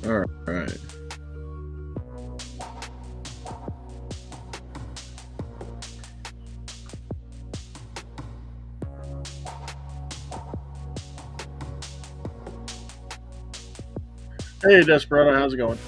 All right. Hey, Desperado, how's it going?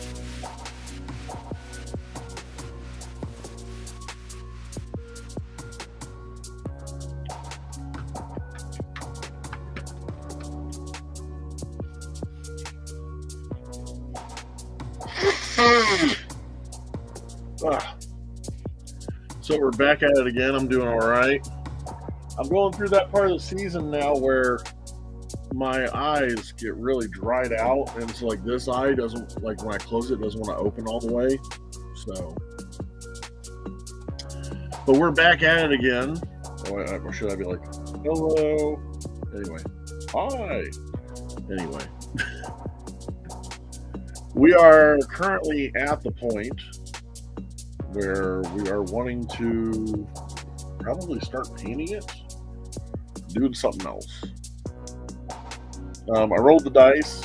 So we're back at it again. I'm doing all right. I'm going through that part of the season now where my eyes get really dried out, and so like this eye doesn't, like when I close it, doesn't want to open all the way. So, but we're back at it again. Or should I be like, hello? Anyway, hi. Anyway, we are currently at the point where we are wanting to probably start painting it, doing something else. I rolled the dice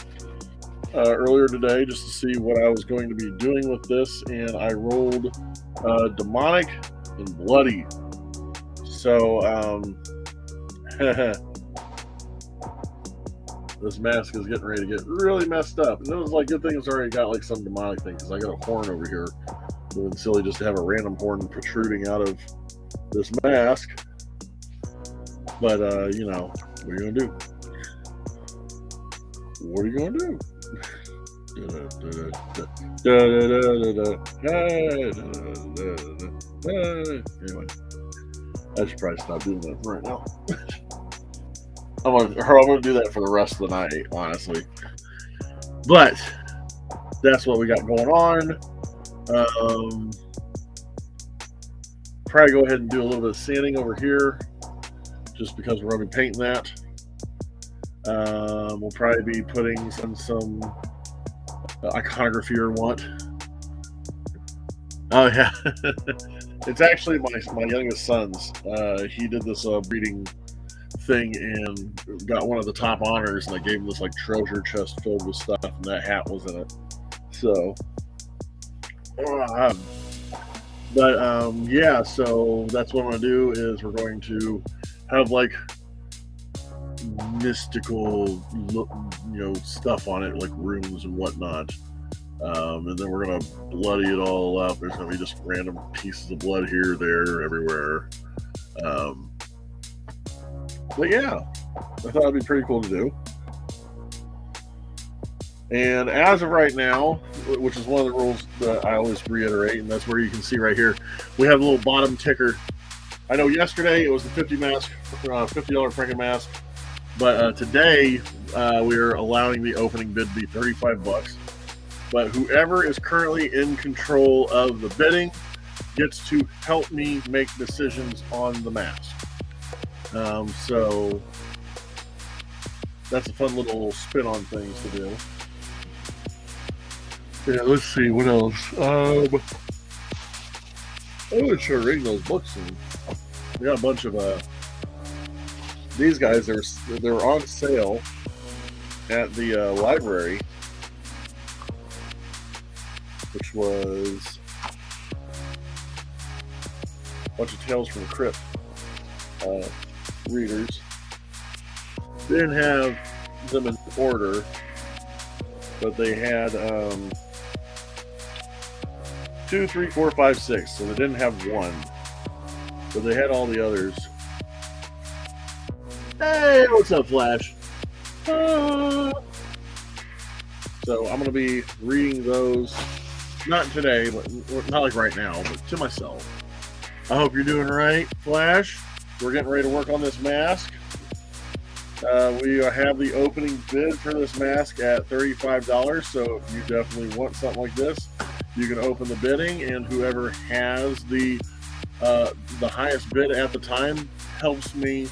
earlier today just to see what I was going to be doing with this, and I rolled demonic and bloody. So this mask is getting ready to get really messed up. And it was like, good thing it's already got like some demonic thing, because I got a horn over here. It would be silly just to have a random horn protruding out of this mask. But you know, what are you gonna do? What are you gonna do? Anyway, I should probably stop doing that right now. I'm gonna do that for the rest of the night, honestly. But that's what we got going on. Probably go ahead and do a little bit of sanding over here, just because we're gonna be painting that. We'll probably be putting some iconography or what. Oh yeah, it's actually my youngest son's. He did this breeding thing and got one of the top honors, and I gave him this like treasure chest filled with stuff, and that hat was in it. So, yeah. So that's what I'm gonna do. Is we're going to have like mystical, stuff on it, like runes and whatnot. And then we're gonna bloody it all up. There's gonna be just random pieces of blood here, there, everywhere. But yeah, I thought it'd be pretty cool to do. And as of right now, which is one of the rules that I always reiterate, and that's where you can see right here, we have a little bottom ticker. I know yesterday it was the $50 Frankenmask, but today we're allowing the opening bid to be $35. But whoever is currently in control of the bidding gets to help me make decisions on the mask. So that's a fun little spin on things to do. Yeah, let's see what else. I'm gonna try to read those books. And we got a bunch of these guys. They were on sale at the library, which was a bunch of Tales from the Crypt readers. They didn't have them in order, but they had 2, 3, 4, 5, 6. So they didn't have one, but they had all the others. Hey, what's up, Flash? So I'm going to be reading those, not today, but not like right now, but to myself. I hope you're doing right, Flash. We're getting ready to work on this mask. We have the opening bid for this mask at $35. So if you definitely want something like this, you can open the bidding, and whoever has the highest bid at the time helps me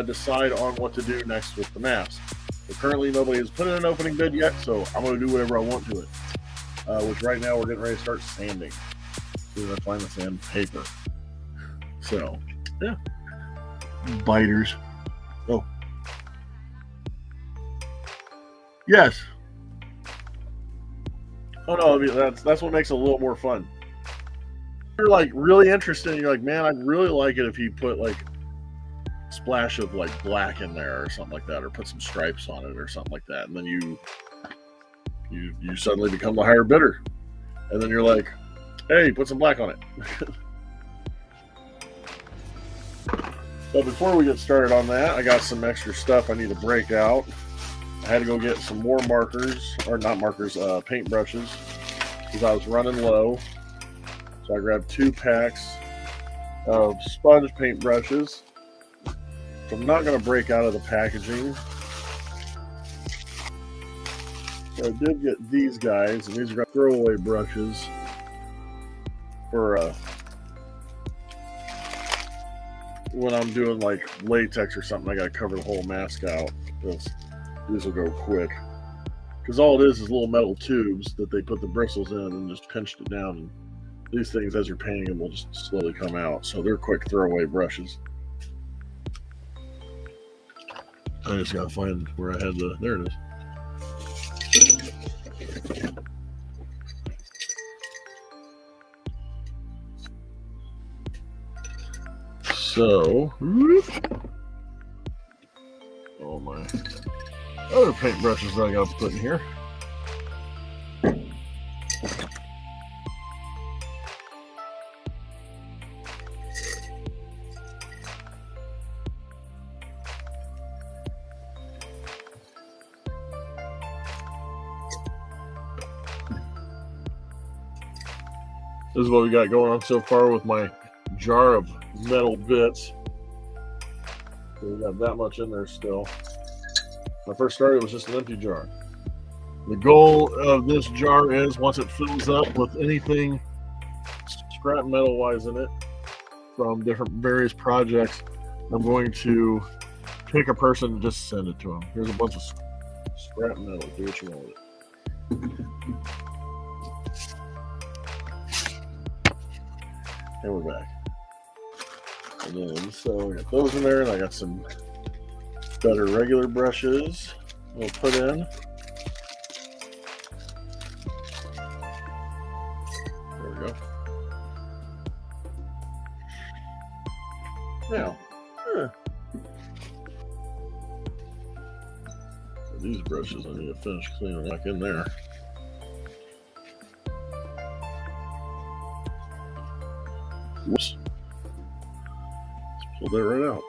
decide on what to do next with the mask. But currently, nobody has put in an opening bid yet, so I'm going to do whatever I want to it. Which right now we're getting ready to start sanding. As soon as I find the sandpaper. So, yeah. Biters. Oh. Yes. Oh no, I mean that's what makes it a little more fun. You're like really interested, and you're like, man, I'd really like it if he put like a splash of like black in there or something like that, or put some stripes on it or something like that, and then you suddenly become the higher bidder, and then you're like, hey, put some black on it. But before we get started on that, I got some extra stuff I need to break out. I had to go get some more markers, or not markers, paint brushes, because I was running low. So I grabbed 2 packs of sponge paint brushes. So I'm not going to break out of the packaging. So I did get these guys, and these are throwaway brushes for when I'm doing like latex or something. I got to cover the whole mask out. These will go quick, because all it is little metal tubes that they put the bristles in and just pinched it down, and these things, as you're painting them, will just slowly come out. So they're quick throwaway brushes. I just gotta find where I had the, there it is. So, oh my other paint brushes that I got to put in here. This is what we got going on so far with my jar of metal bits. So we got that much in there still. When I first started, it was just an empty jar. The goal of this jar is, once it fills up with anything scrap metal wise in it from different various projects, I'm going to pick a person and just send it to them. Here's a bunch of scrap metal. Do what you want with it. And we're back. And then, so I got those in there, and I got some better regular brushes we'll put in. There we go. Now, these brushes I need to finish cleaning back in there. Whoops. Let's pull that right out.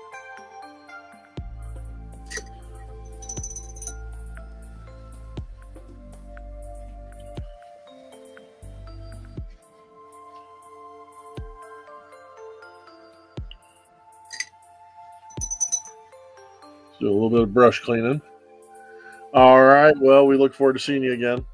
Do a little bit of brush cleaning. All right. Well, we look forward to seeing you again.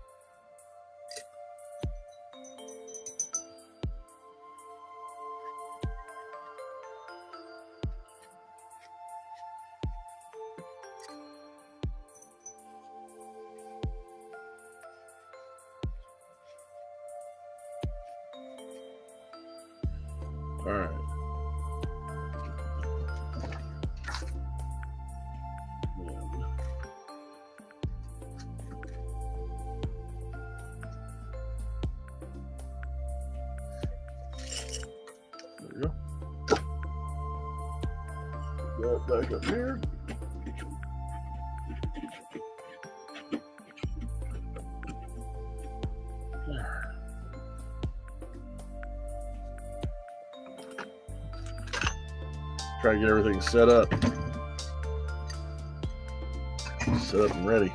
All right. There we go. Put that back up here. try to get everything set up. Set up and ready.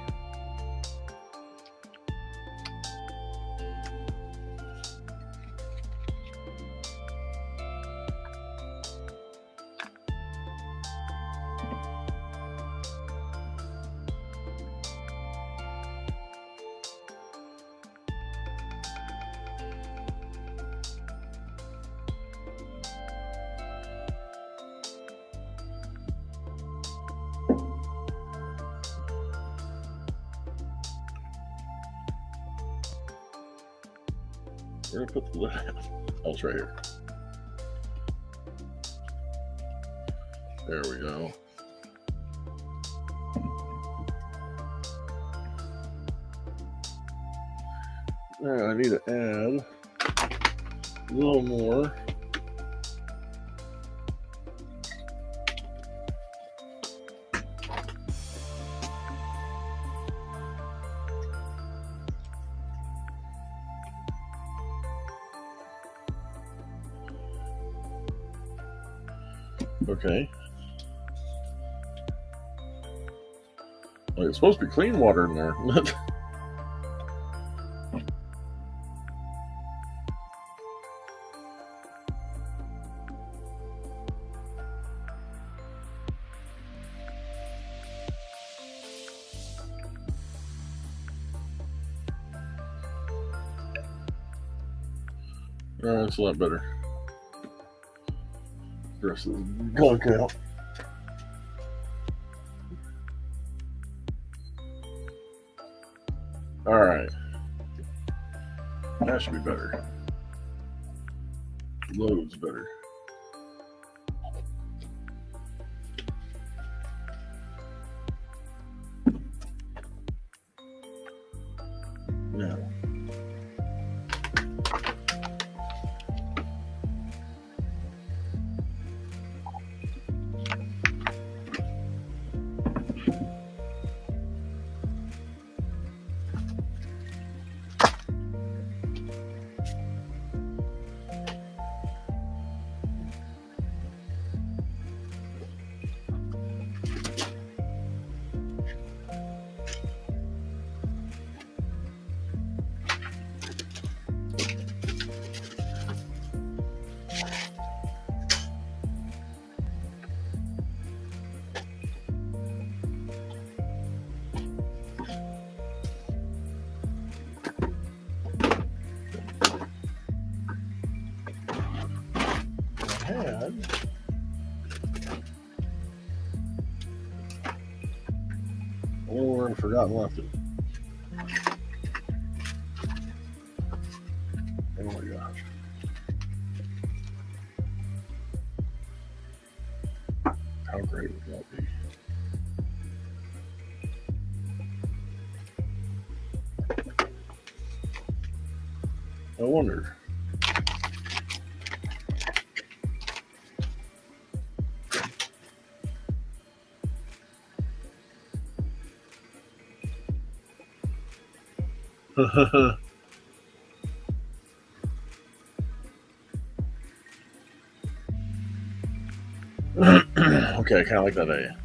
Where did I put the lid at? Oh, it's right here. There we go. Now I need to add a little more. Okay. Well, it's supposed to be clean water in there. That's a lot better. The rest of the gunk out. All right. That should be better. Loads better. Now. Or I've forgotten left it. Oh my gosh. How great would that be? I wonder. Okay, I kind of like that idea.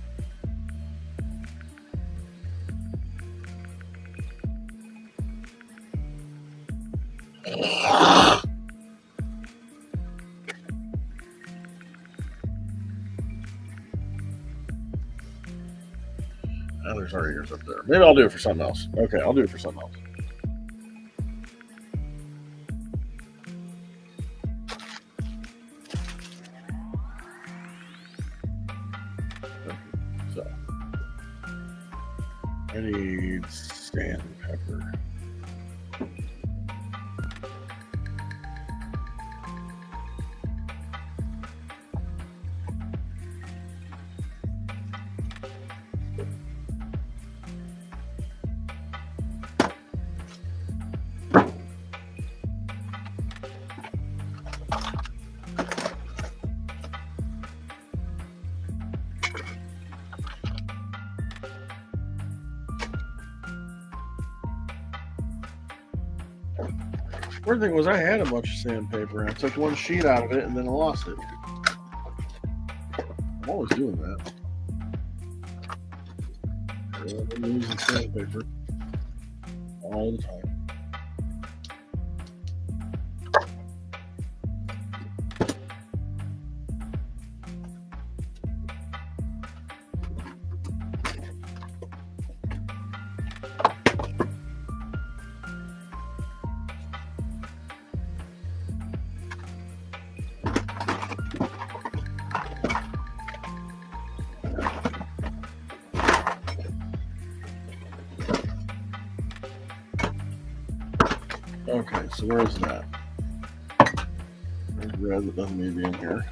Oh, there's already yours up there. Maybe I'll do it for something else. Okay, I'll do it for something else. So, I need sandpaper. Weird thing was I had a bunch of sandpaper and I took one sheet out of it and then I lost it. always doing that. Yeah, I'm using sandpaper all the time. Okay, so where is that? There's red that doesn't need to be in here.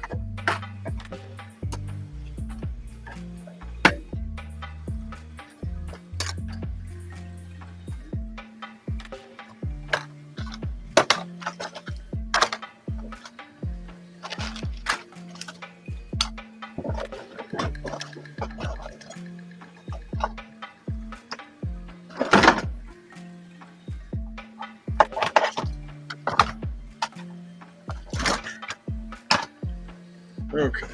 Okay,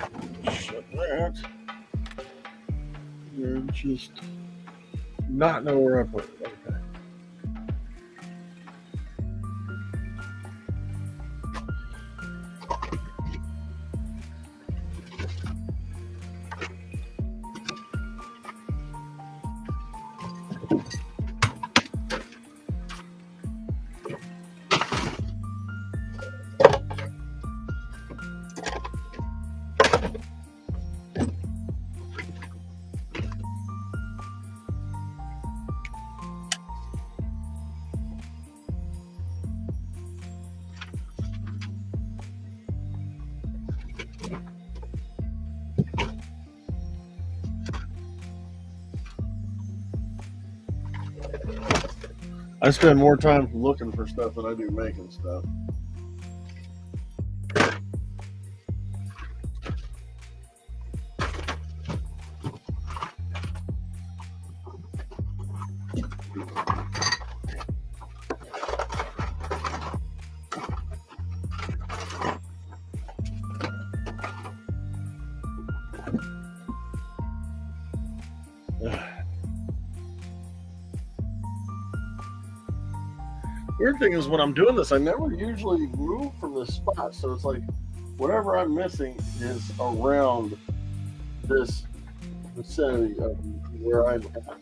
shut that. And just not know where I put it. Okay. I spend more time looking for stuff than I do making stuff. Weird thing is when I'm doing this, I never usually move from this spot. So it's like whatever I'm missing is around this vicinity of where I'm at.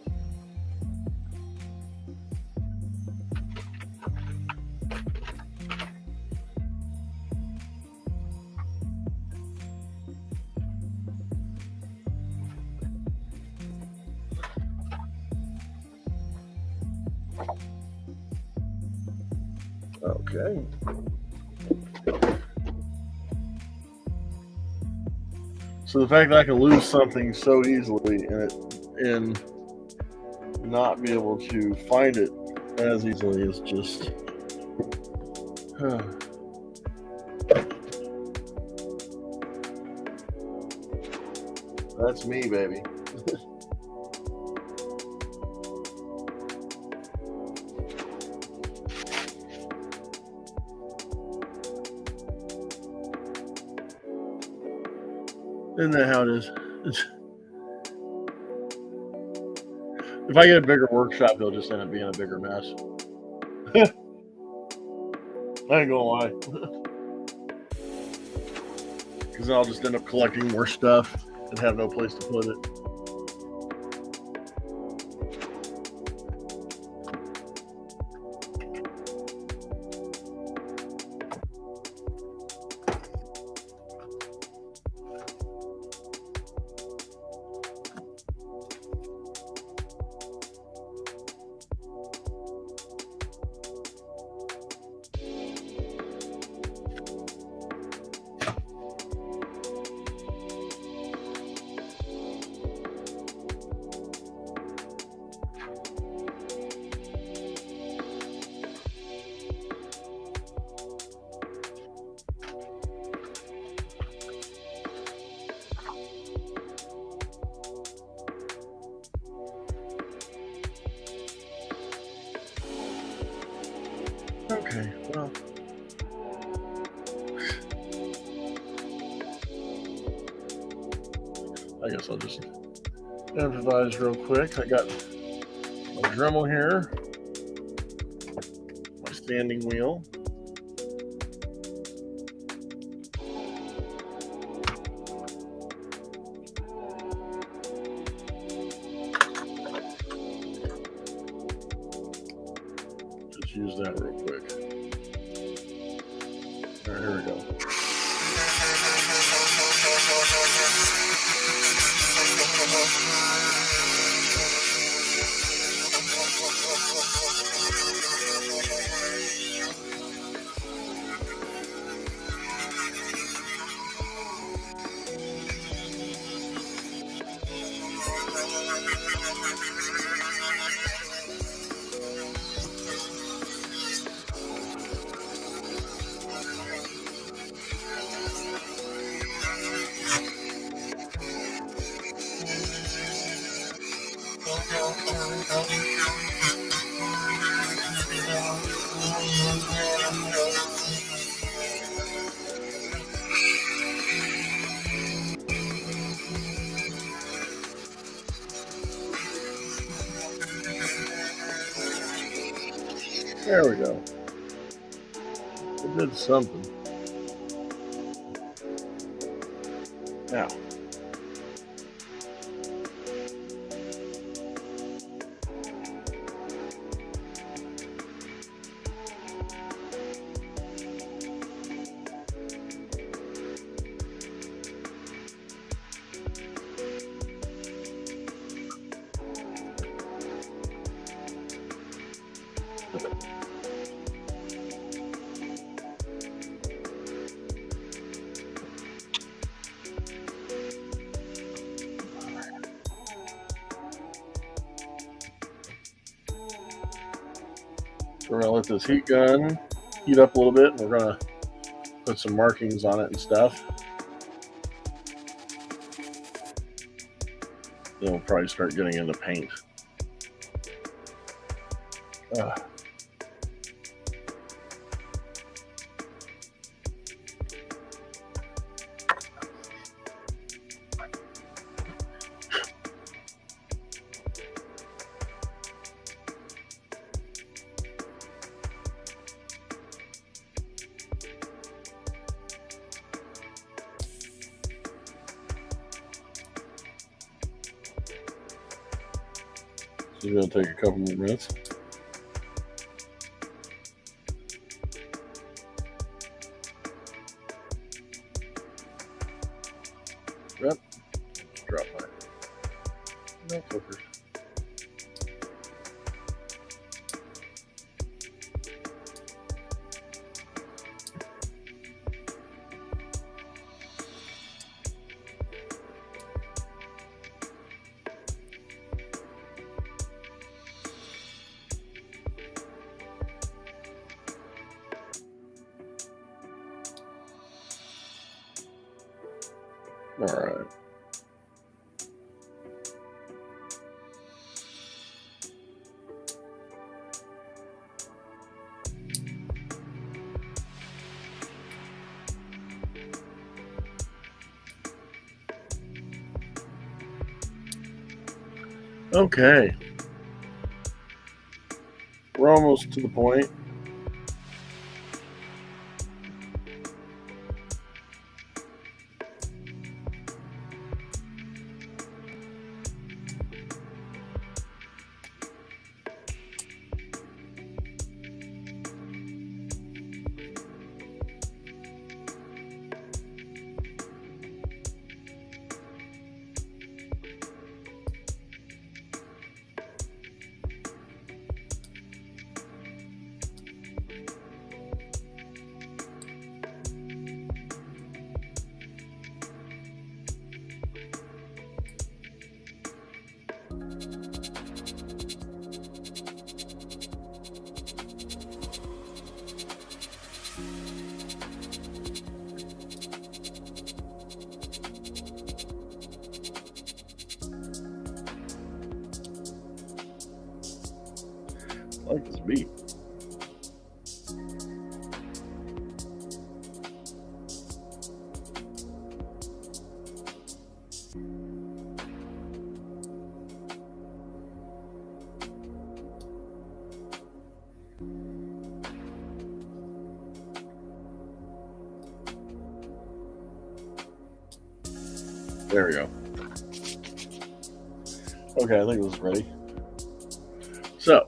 Okay. So the fact that I can lose something so easily and not be able to find it as easily is just that's me, baby. Isn't that how it is? If I get a bigger workshop, they'll just end up being a bigger mess. I ain't gonna lie. Because I'll just end up collecting more stuff and have no place to put it. Okay, well. guess I'll just improvise real quick. I got my Dremel here, my standing wheel. Just use that real quick. All right, here we go. There we go. It did something. Now, we're going to let this heat gun heat up a little bit, and we're going to put some markings on it and stuff. Then we'll probably start getting into paint. It's going to take a couple more minutes. Yep. Just drop my nail clippers. All right. Okay. We're almost to the point. I like this beat. There we go. Okay, I think this is ready. So,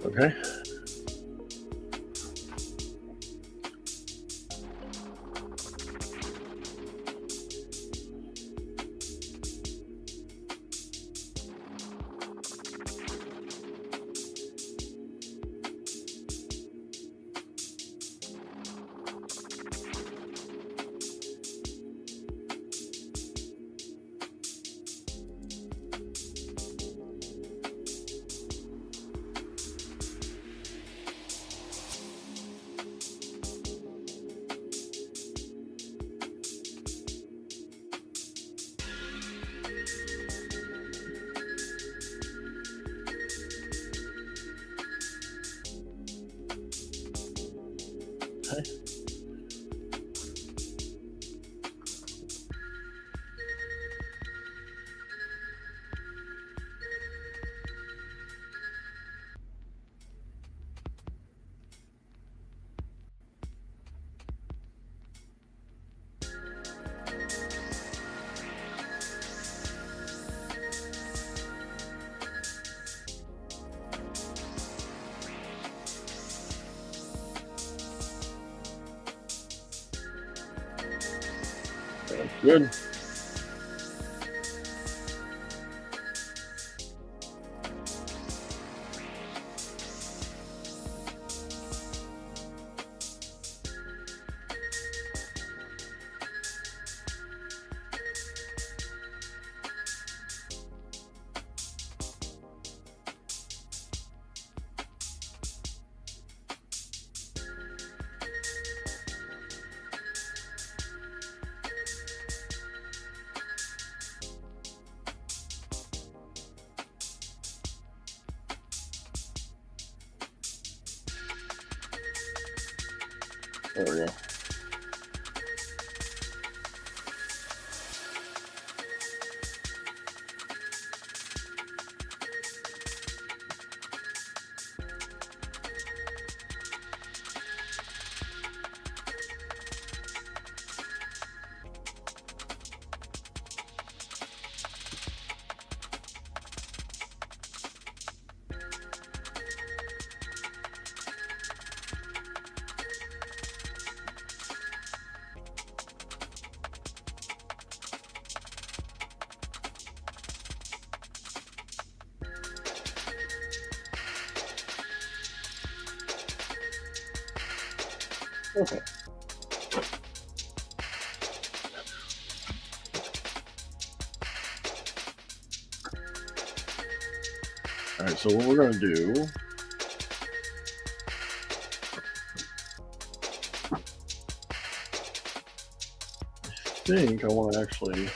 okay. Okay. That's good. There we go. Okay. All right, so what we're going to do, I think I want to actually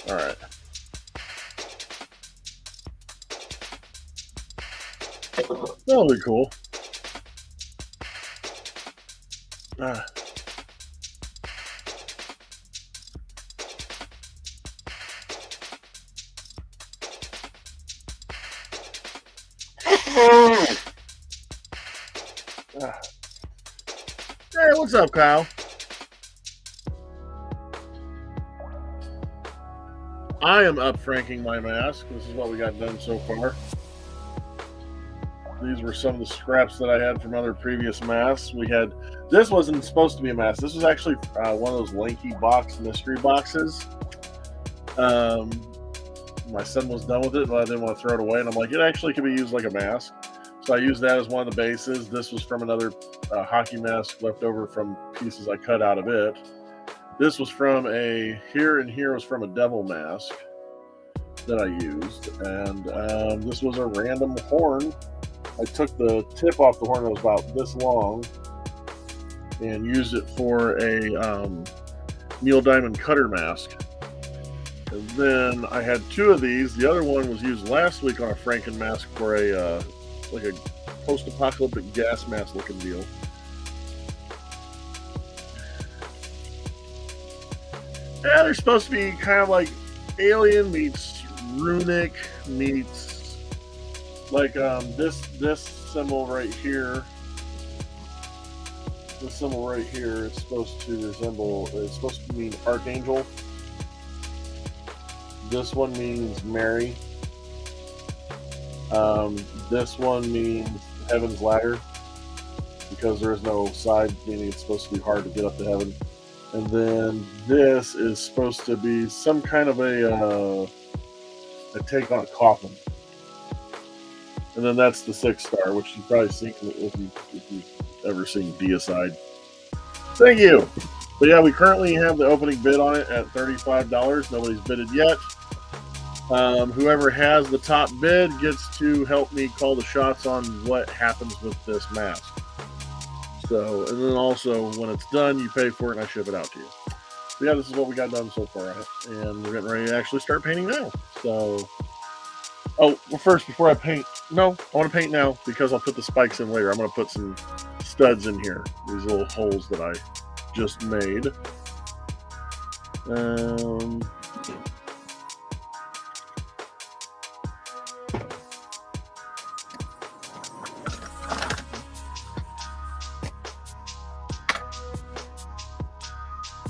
All right. That'll be cool. Ah. Hey, what's up, Kyle? I am up franking my mask. This is what we got done so far. These were some of the scraps that I had from other previous masks. We had, this wasn't supposed to be a mask. This was actually one of those lanky box mystery boxes. My son was done with it, but I didn't want to throw it away. And I'm like, it actually could be used like a mask. So I used that as one of the bases. This was from another hockey mask left over from pieces I cut out of it. This was from here was from a devil mask that I used. And this was a random horn. I took the tip off the horn that was about this long and used it for a Neil Diamond cutter mask. And then I had two of these. The other one was used last week on a Frankenmask for a like a post-apocalyptic gas mask looking deal. Yeah, they're supposed to be kind of like Alien meets Runic meets like this symbol right here. This symbol right here is supposed to resemble. It's supposed to mean Archangel. This one means Mary. This one means Heaven's Ladder because there is no side, meaning it's supposed to be hard to get up to heaven. And then this is supposed to be some kind of a take on a coffin. And then that's the 6-star, which you've probably seen if you've ever seen Deicide. Thank you. But yeah, we currently have the opening bid on it at $35. Nobody's bidded yet. Whoever has the top bid gets to help me call the shots on what happens with this mask. So, and then also when it's done, you pay for it and I ship it out to you. So yeah, this is what we got done so far, and we're getting ready to actually start painting now. So, oh, well, first before I paint, no, I want to paint now because I'll put the spikes in later. I'm going to put some studs in here, these little holes that I just made.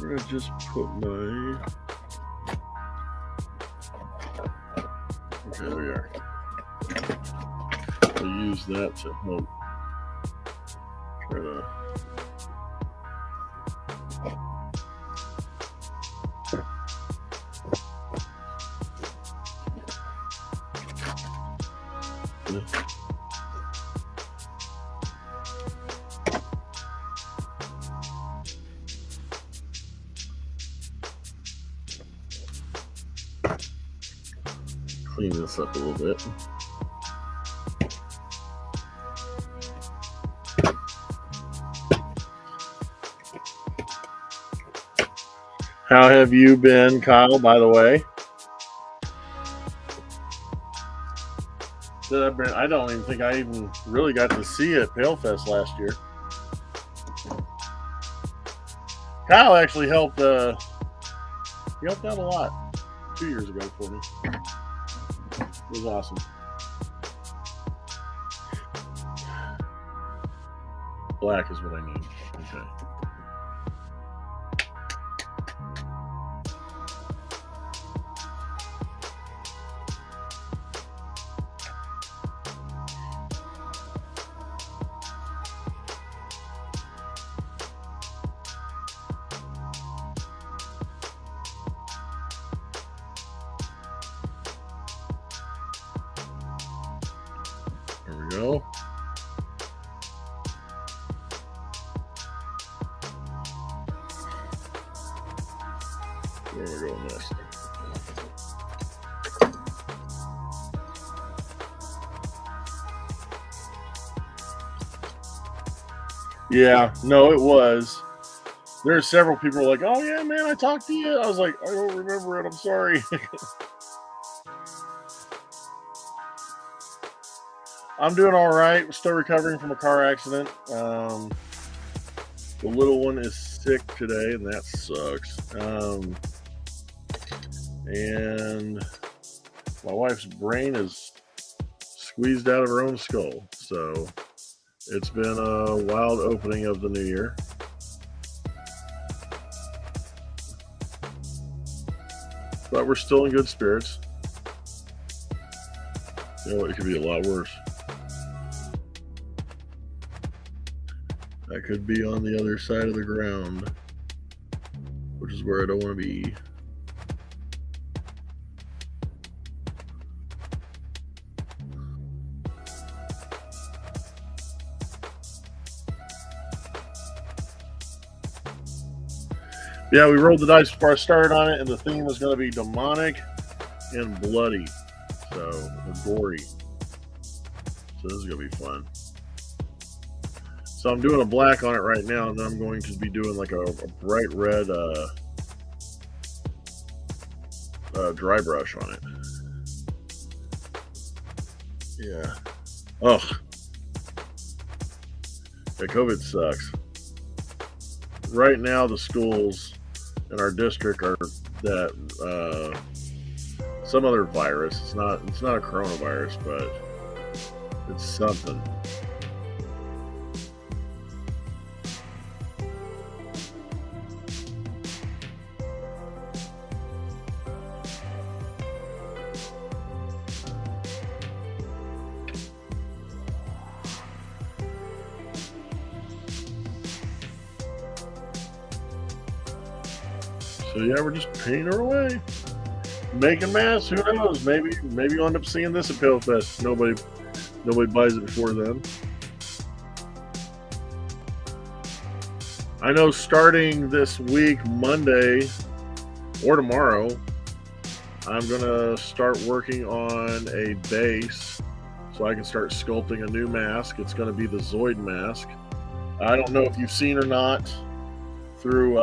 I'm going to just put my... Okay, there we are. I'll use that to help try to... clean this up a little bit. How have you been, Kyle, by the way? I don't even think I even really got to see it at PaleFest last year. Kyle actually helped he helped out a lot 2 years ago for me. It was awesome. Black is what I need. Okay. There we go. Where are we going next? Yeah, no, it was. There are several people like, oh yeah, man, I talked to you. I was like, I don't remember it. I'm sorry. I'm doing all right. We're still recovering from a car accident. The little one is sick today, and that sucks. And my wife's brain is squeezed out of her own skull. So it's been a wild opening of the new year. But we're still in good spirits. You know, it could be a lot worse. I could be on the other side of the ground, which is where I don't want to be. Yeah, we rolled the dice before I started on it, and the theme is going to be demonic and bloody, or gory. So this is going to be fun. So I'm doing a black on it right now, and then I'm going to be doing like a bright red dry brush on it. Yeah. Oh. Yeah, COVID sucks. Right now, the schools in our district are that some other virus. It's not a coronavirus, but it's something. So yeah, we're just painting her away, making masks. Who knows? Maybe you'll end up seeing this at Pale Fest. Nobody buys it before then. I know starting this week, Monday or tomorrow, I'm gonna start working on a base so I can start sculpting a new mask. It's gonna be the Zoid mask. I don't know if you've seen or not through.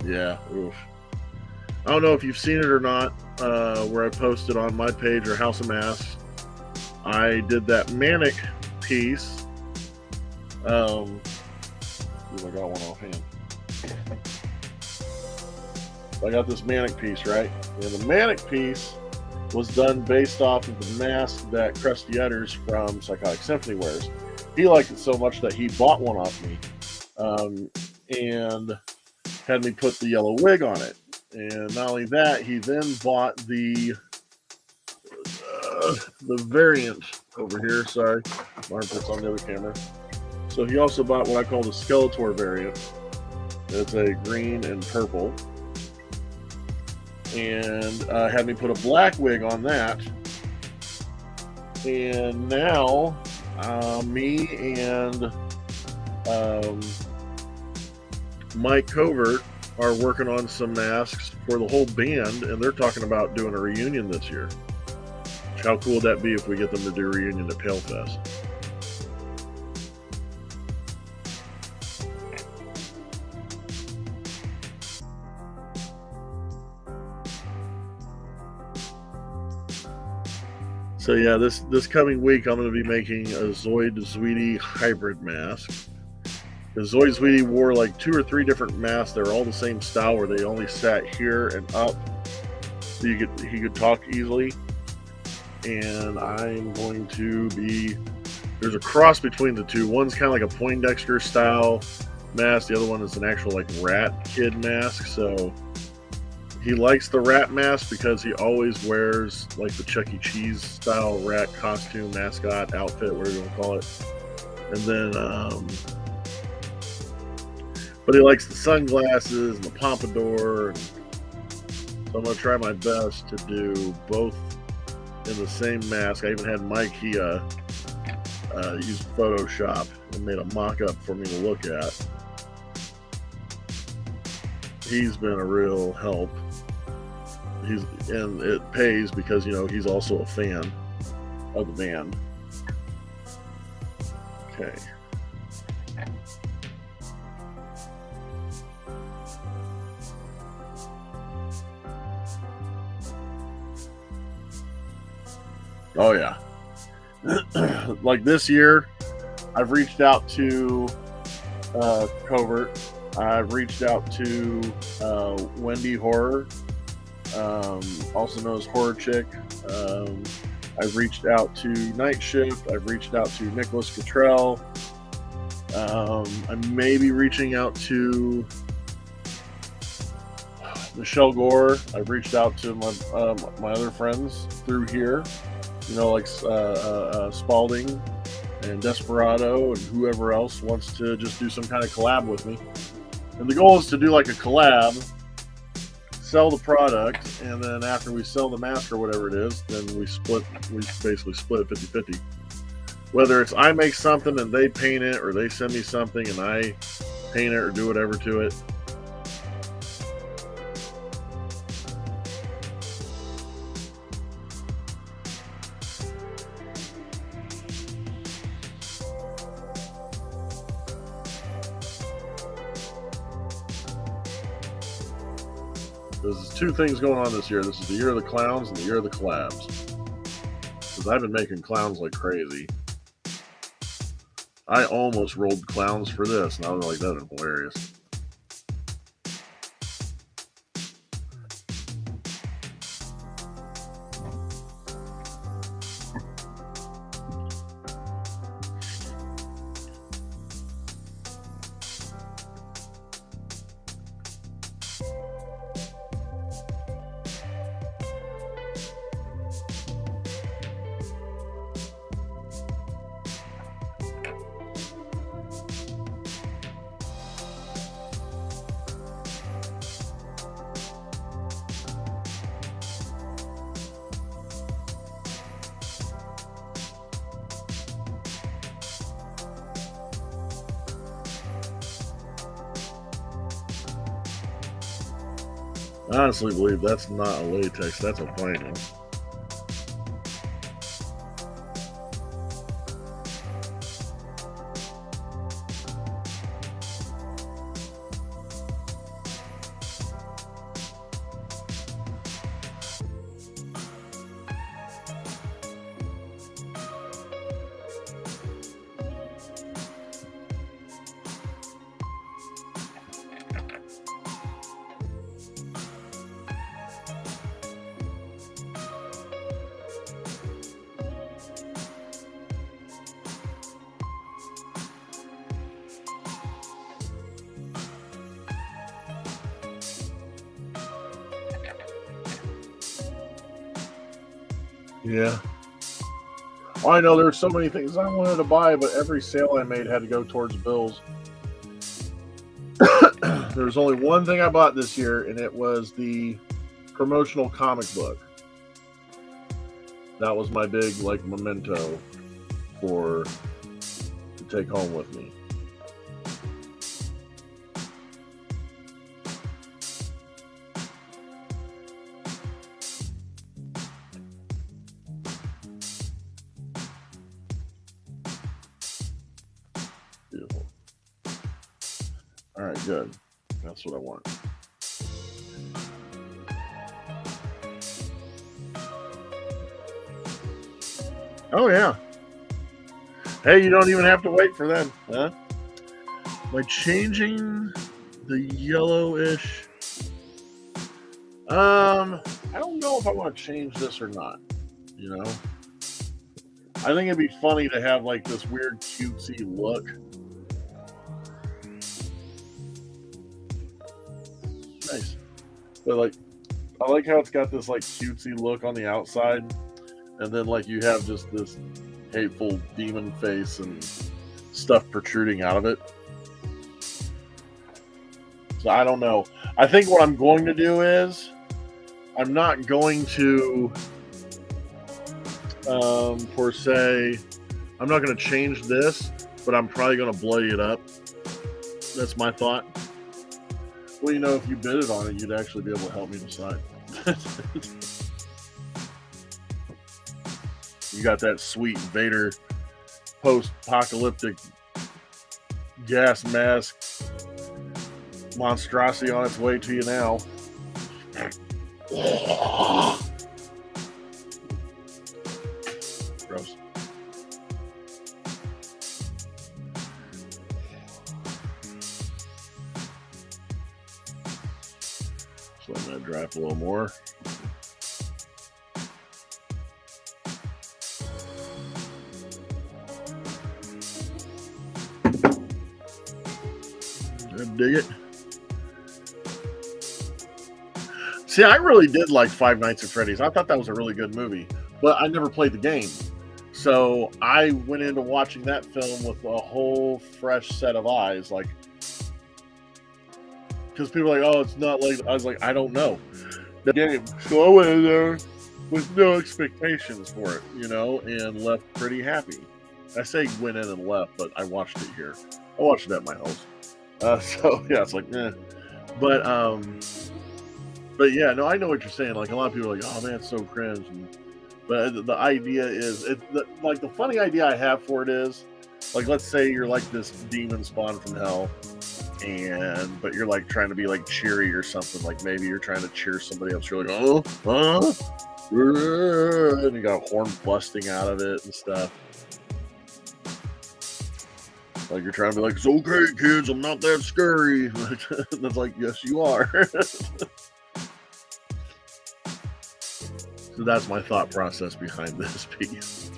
Yeah, oof. I don't know if you've seen it or not, where I posted on my page or House of Masks. I did that manic piece. I got one offhand. I got this manic piece, right? And the manic piece was done based off of the mask that Krusty Utters from Psychotic Symphony wears. He liked it so much that he bought one off me. And had me put the yellow wig on it. And not only that, he then bought the variant over here. Sorry, my armpit's on the other camera. So he also bought what I call the Skeletor variant. It's a green and purple. And had me put a black wig on that. And now, me and Mike Covert are working on some masks for the whole band, and they're talking about doing a reunion this year. How cool would that be if we get them to do a reunion at Pale Fest? So yeah, this coming week I'm going to be making a Zoid Zweety hybrid mask. The Zoid Zweety wore like 2 or 3 different masks. They're all the same style where they only sat here and up, so he could talk easily. And I'm going to be, there's a cross between the two. One's kind of like a Poindexter style mask. The other one is an actual like rat kid mask. So he likes the rat mask because he always wears like the Chuck E. Cheese style rat costume, mascot, outfit, whatever you want to call it. And then but he likes the sunglasses and the pompadour. And so I'm going to try my best to do both in the same mask. I even had Mike, he used Photoshop and made a mock-up for me to look at. He's been a real help. And it pays because, you know, he's also a fan of the band. Okay. Oh yeah. Like this year, I've reached out to Covert. I've reached out to Wendy Horror, also known as Horror Chick. I've reached out to Night Shift. I've reached out to Nicholas Cottrell. I may be reaching out to Michelle Gore. I've reached out to my other friends through here, you know, like Spalding and Desperado and whoever else wants to just do some kind of collab with me. And the goal is to do like a collab, sell the product, and then after we sell the mask or whatever it is, then we basically split it 50-50. Whether it's I make something and they paint it, or they send me something and I paint it or do whatever to it. There's two things going on this year. This is the year of the clowns and the year of the collabs. Because I've been making clowns like crazy. I almost rolled clowns for this, and I was like, that is hilarious. I honestly believe that's not a latex, that's a vinyl. Yeah. I know there were so many things I wanted to buy, but every sale I made had to go towards bills. There was only one thing I bought this year, and it was the promotional comic book. That was my big like memento to take home with me. Beautiful. All right, good. That's what I want. Oh yeah. Hey, you don't even have to wait for them, huh? By changing the yellowish. I don't know if I want to change this or not. You know, I think it'd be funny to have like this weird cutesy look. Nice, but like, I like how it's got this like cutesy look on the outside, and then like you have just this hateful demon face and stuff protruding out of it. So I don't know. I think what I'm going to do is I'm not going to per se, I'm not going to change this, but I'm probably going to bloody it up. That's my thought. Well, you know, if you bidded on it, you'd actually be able to help me decide. You got that sweet Vader post-apocalyptic gas mask monstrosity on its way to you now. up a little more. I dig it. See, I really did like Five Nights at Freddy's. I thought that was a really good movie, but I never played the game. So I went into watching that film with a whole fresh set of eyes, like, because people are like, "Oh, it's not like." I was like, "I don't know the game," so I went in there with no expectations for it, and left pretty happy. I say went in and left, but I watched it here. I watched it at my house. So yeah, it's like, eh. But yeah, no, I know what you're saying. Like, a lot of people are like, "Oh man, it's so cringe." But the idea is, like, the funny idea I have for it is, like, let's say you're like this demon spawned from hell, but you're like trying to be like cheery or something. Like maybe you're trying to cheer somebody else. You're like, and you got a horn busting out of it and stuff. Like, you're trying to be like, "It's okay, kids, I'm not that scary." And it's like, yes, you are. So that's my thought process behind this piece.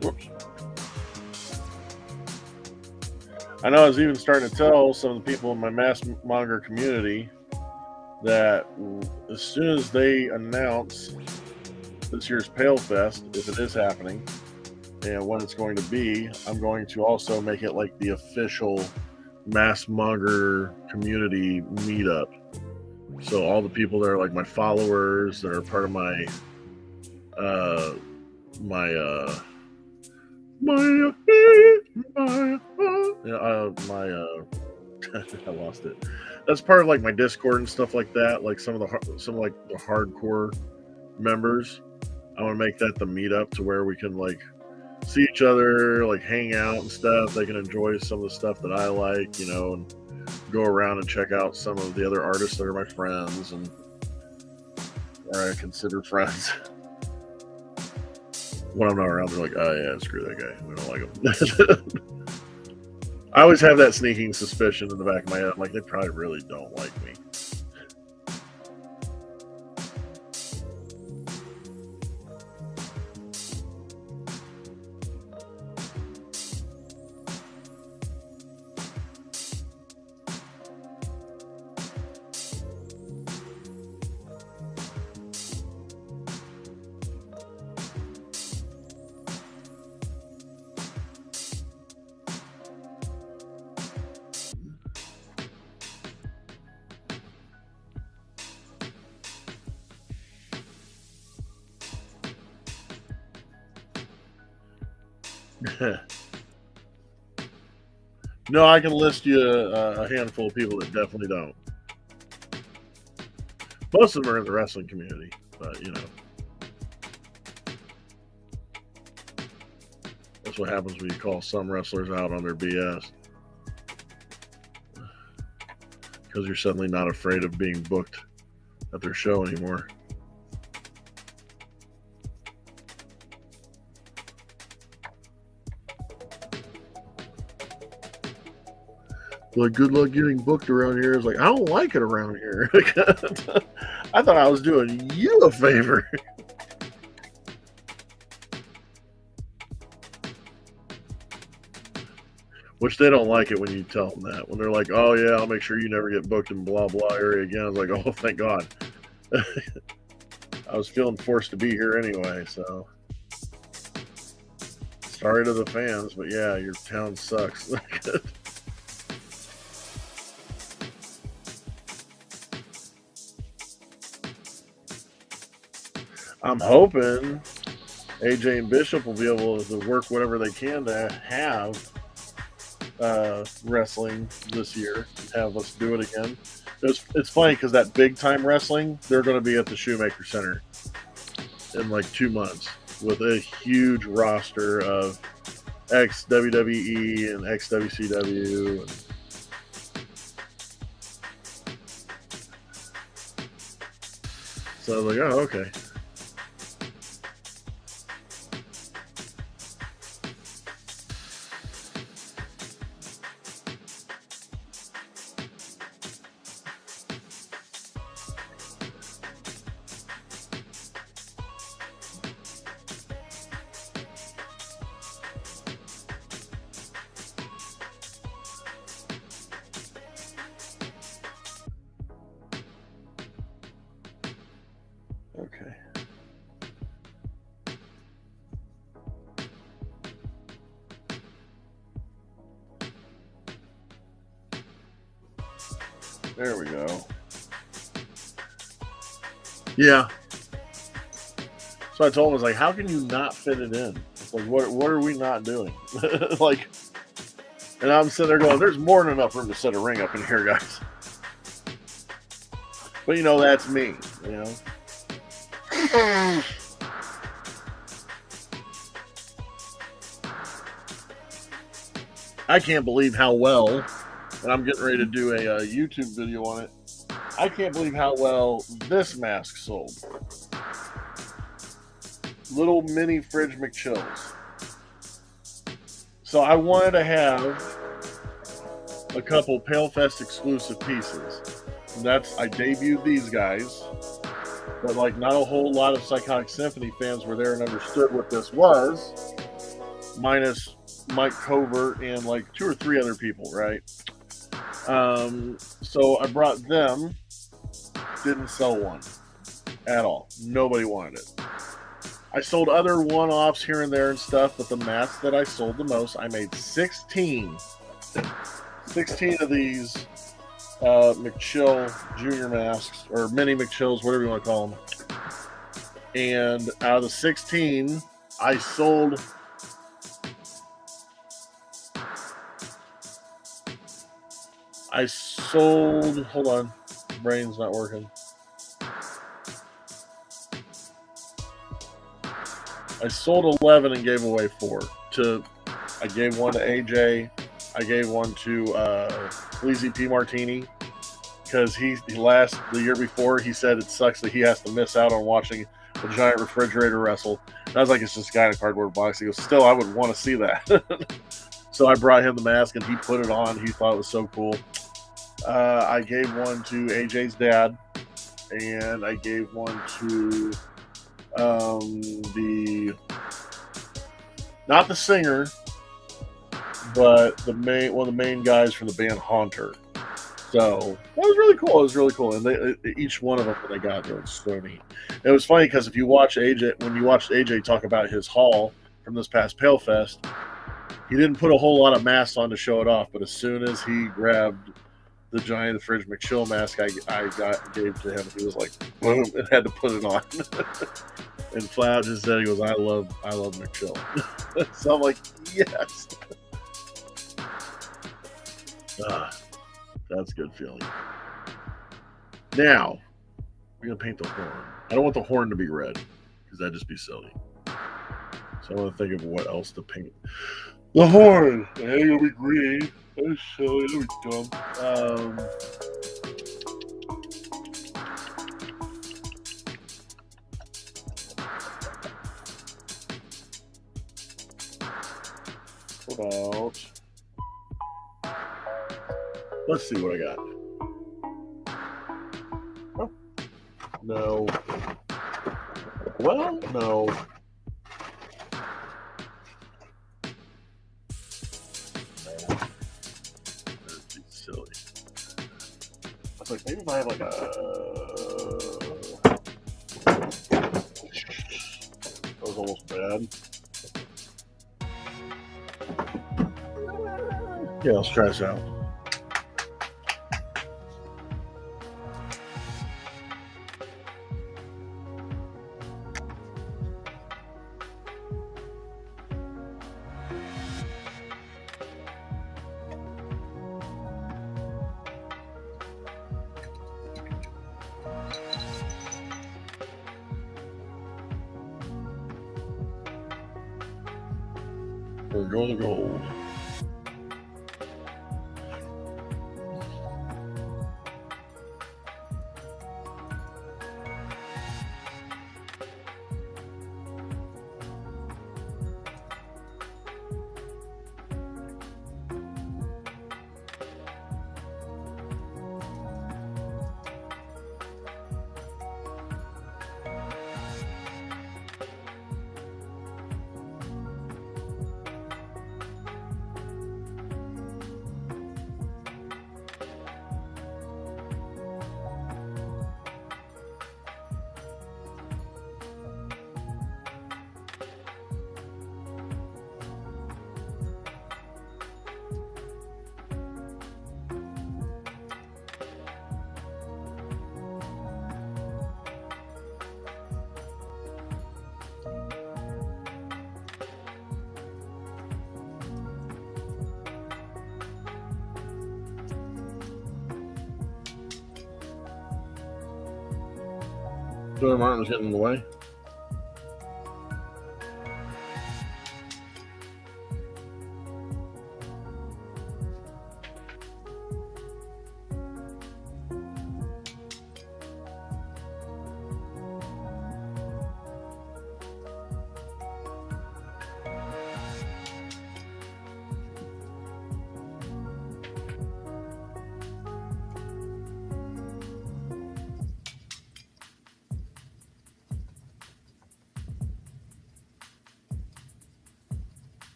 Whoops. I know I was even starting to tell some of the people in my mask monger community that as soon as they announce this year's Pale Fest, if it is happening, and when it's going to be, I'm going to also make it like the official mask monger community meetup. So all the people that are like my followers, that are part of my I lost it. That's part of like my Discord and stuff like that. Like some of the hardcore members, I want to make that the meetup to where we can like see each other, like hang out and stuff. They can enjoy some of the stuff that I like, and go around and check out some of the other artists that are my friends and or I consider friends. When I'm not around, they're like, "Oh yeah, screw that guy. We don't like him." I always have that sneaking suspicion in the back of my head. I'm like, they probably really don't like me. No, I can list you a handful of people that definitely don't. Most of them are in the wrestling community, but that's what happens when you call some wrestlers out on their BS. Because you're suddenly not afraid of being booked at their show anymore. Like, good luck getting booked around here. It's like, I don't like it around here. I thought I was doing you a favor. Which they don't like it when you tell them that. When they're like, "Oh yeah, I'll make sure you never get booked in blah blah area again." I was like, "Oh, thank God." I was feeling forced to be here anyway, so sorry to the fans, but yeah, your town sucks. I'm hoping AJ and Bishop will be able to work whatever they can to have wrestling this year and have us do it again. It's funny because that big time wrestling, they're going to be at the Shoemaker Center in like 2 months with a huge roster of ex WWE and ex WCW. And so I was like, oh, okay. Okay. There we go. Yeah. So I told him, I was like, how can you not fit it in? It's like, what are we not doing? Like, and I'm sitting there going, there's more than enough room to set a ring up in here, guys. But, you know, that's me, you know. I can't believe how well, and I'm getting ready to do a YouTube video on it, I can't believe how well this mask sold. Little mini fridge McChills. So I wanted to have a couple PaleFest exclusive pieces. And I debuted these guys, but like not a whole lot of Psychotic Symphony fans were there and understood what this was, minus Mike Covert and like 2 or 3 other people, right? So I brought them. Didn't sell one at all. Nobody wanted it. I sold other one-offs here and there and stuff, but the masks that I sold the most, I made 16 of these McChill Junior masks, or mini McChills, whatever you want to call them. And out of the 16, I sold hold on, brain's not working. I sold 11 and gave away 4. I gave one to AJ. I gave one to Sleazy P Martini, because the year before he said it sucks that he has to miss out on watching a giant refrigerator wrestle. And I was like, it's just a guy in a cardboard box. He goes, still, I would want to see that. So I brought him the mask and he put it on. He thought it was so cool. I gave one to AJ's dad, and I gave one to not the singer, but one of the main guys from the band Haunter. So that was really cool. It was really cool, and each one of them that they got there was so neat. And it was funny because when you watched AJ talk about his haul from this past PaleFest, he didn't put a whole lot of masks on to show it off, but as soon as he grabbed the giant fridge McChill mask I gave to him, he was like, boom, and had to put it on. And flat out just said, he goes, I love McChill. So I'm like, yes. That's a good feeling. Now, we're going to paint the horn. I don't want the horn to be red, because that'd just be silly. So I want to think of what else to paint. The horn! Hey, it'll be green. That's silly. It'll be dumb. About. Let's see what I got. Oh. No. Well, no. That'd be silly. I was like, maybe if I have like a. That was almost bad. Yeah, let's try this out. There go the gold. Joey Martin's getting in the way.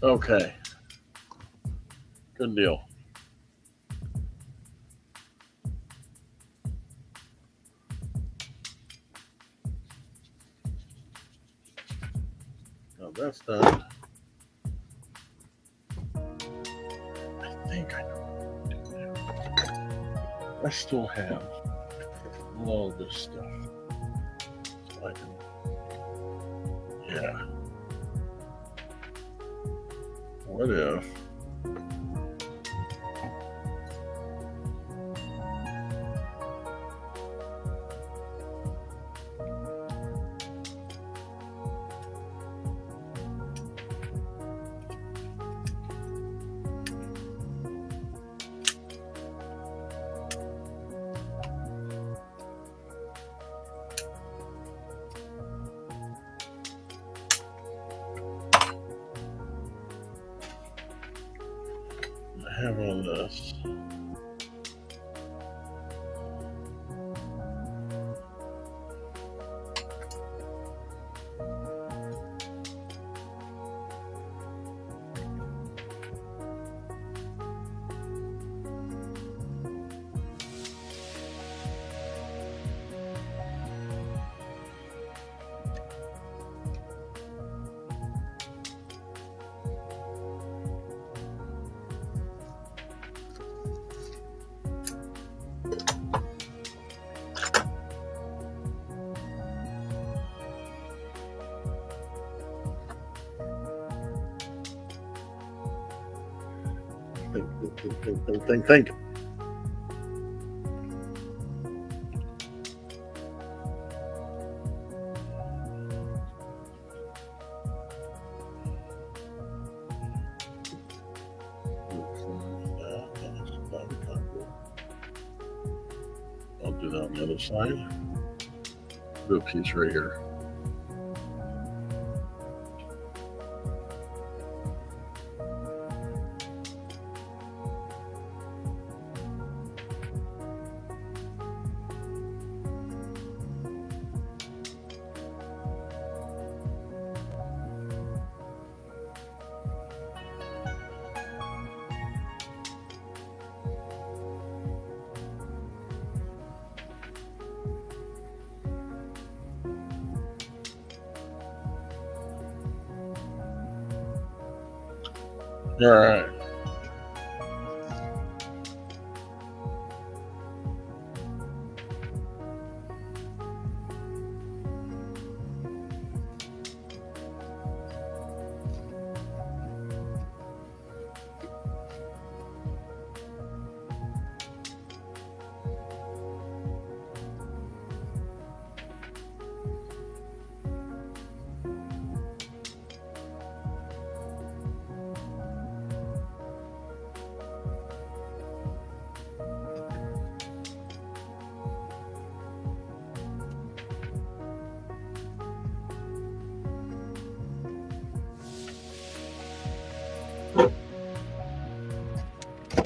Okay. Good deal. Now that's done. I think I know what to do now. I still have all this stuff. So I can, yeah. What if I have on this? Think. I'll do that on the other side. Do a piece right here. All right.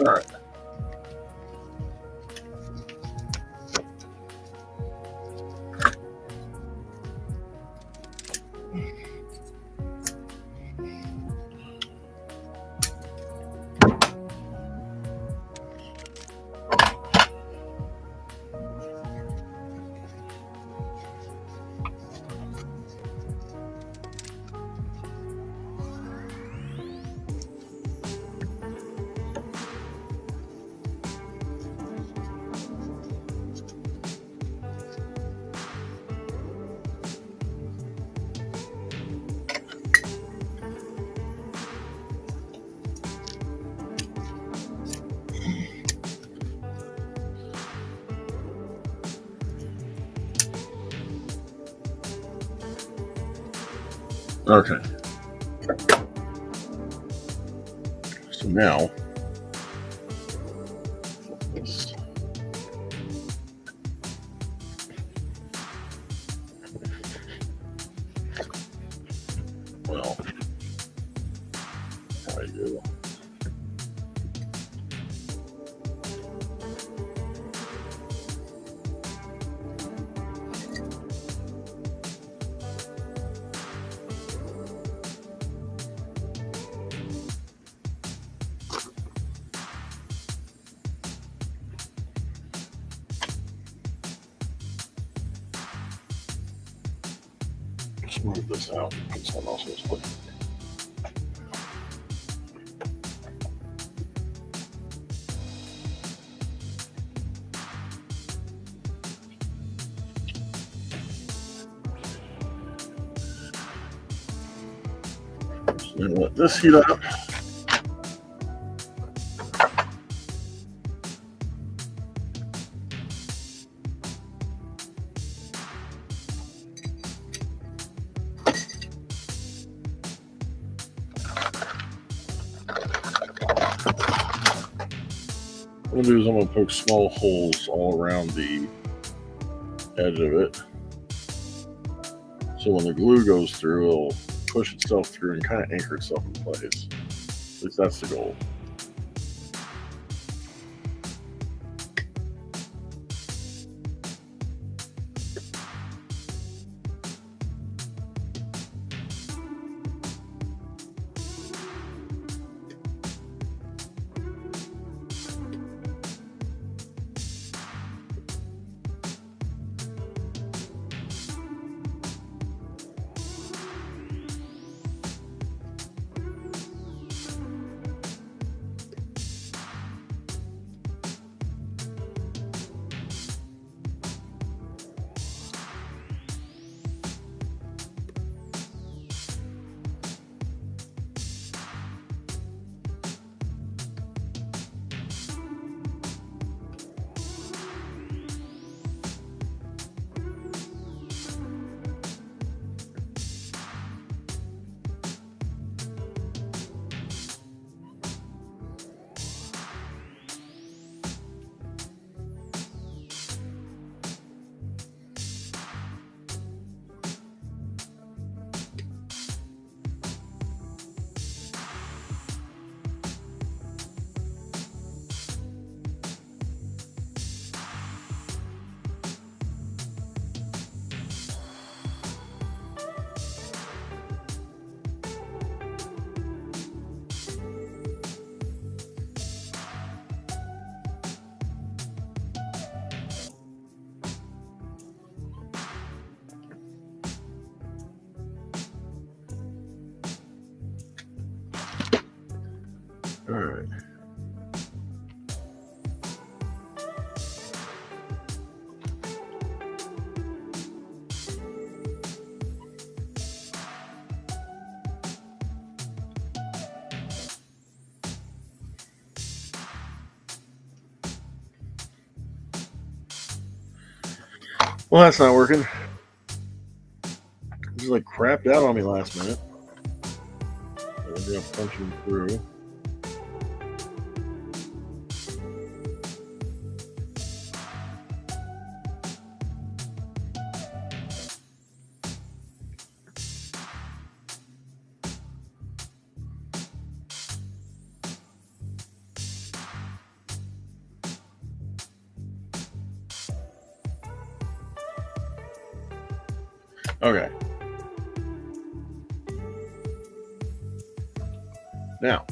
All right. Okay. So now, this. Well, I do. Smooth this out. Put something else in this place. So then let this heat up. What I'm gonna do is I'm gonna poke small holes all around the edge of it. So when the glue goes through, it'll push itself through and kind of anchor itself in place. At least that's the goal. All right. Well, that's not working. Just like crapped out on me last minute. I'm gonna punch him through. Okay. Now,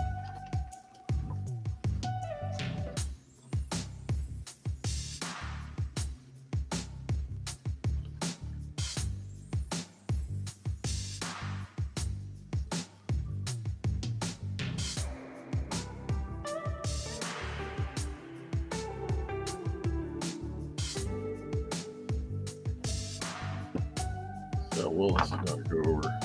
so Willis is going to go over.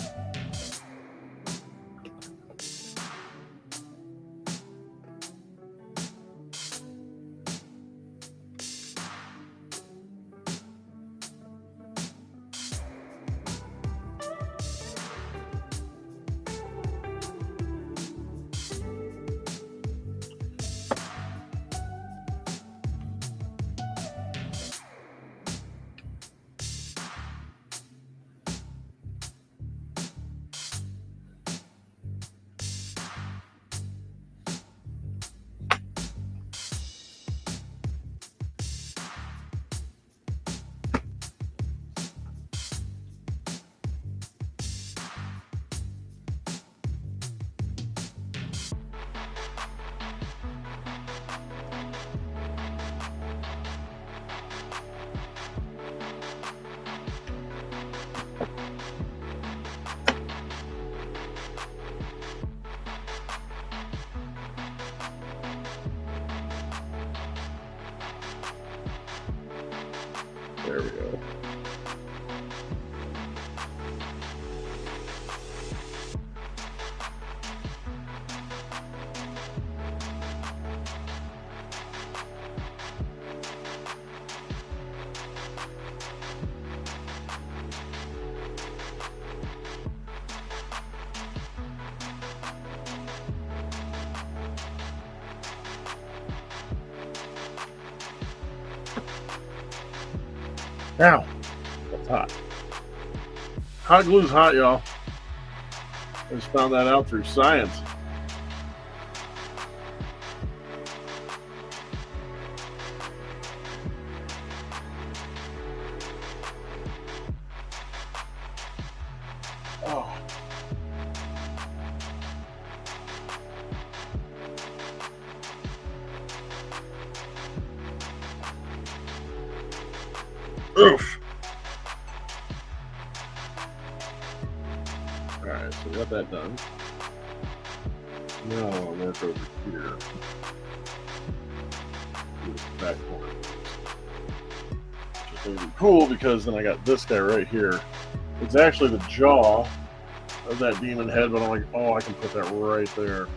There we go. Now, that's hot. Hot glue's hot, y'all. I just found that out through science. Oh. Oof. Alright, so we got that done. Now I'll work over here. Do this back corner. Which is going to be cool because then I got this guy right here. It's actually the jaw of that demon head, but I'm like, oh, I can put that right there.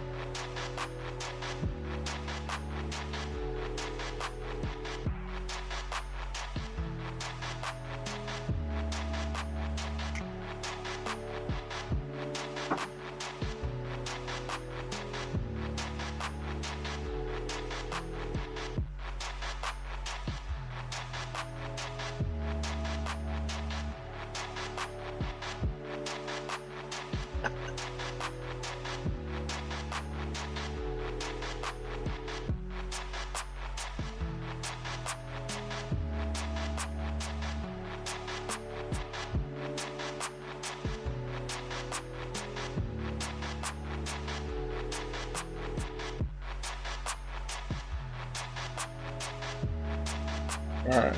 Alright.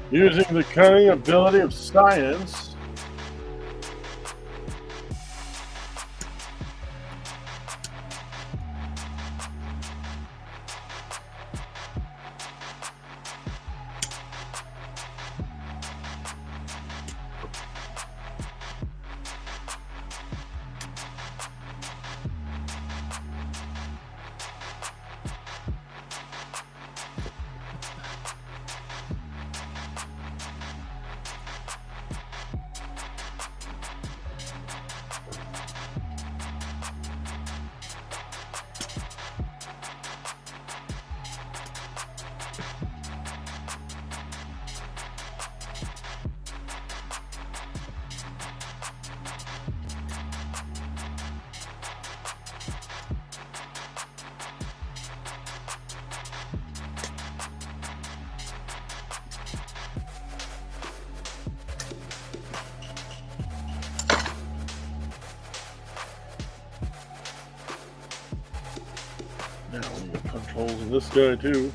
Using the cunning ability of science, holes in this guy too.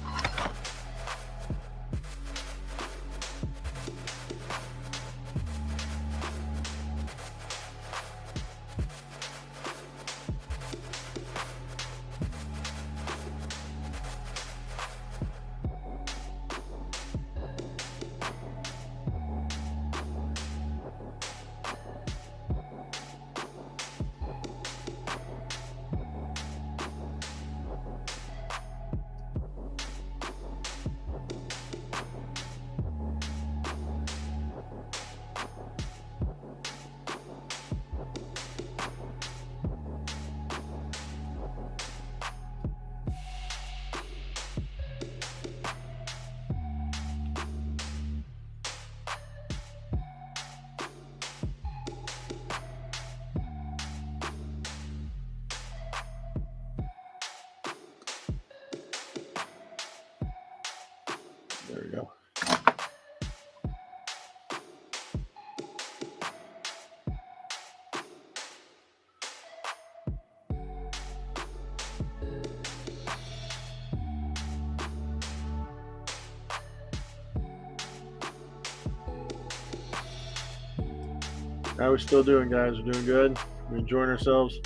There we go. How are we still doing, guys? We're doing good. We're enjoying ourselves.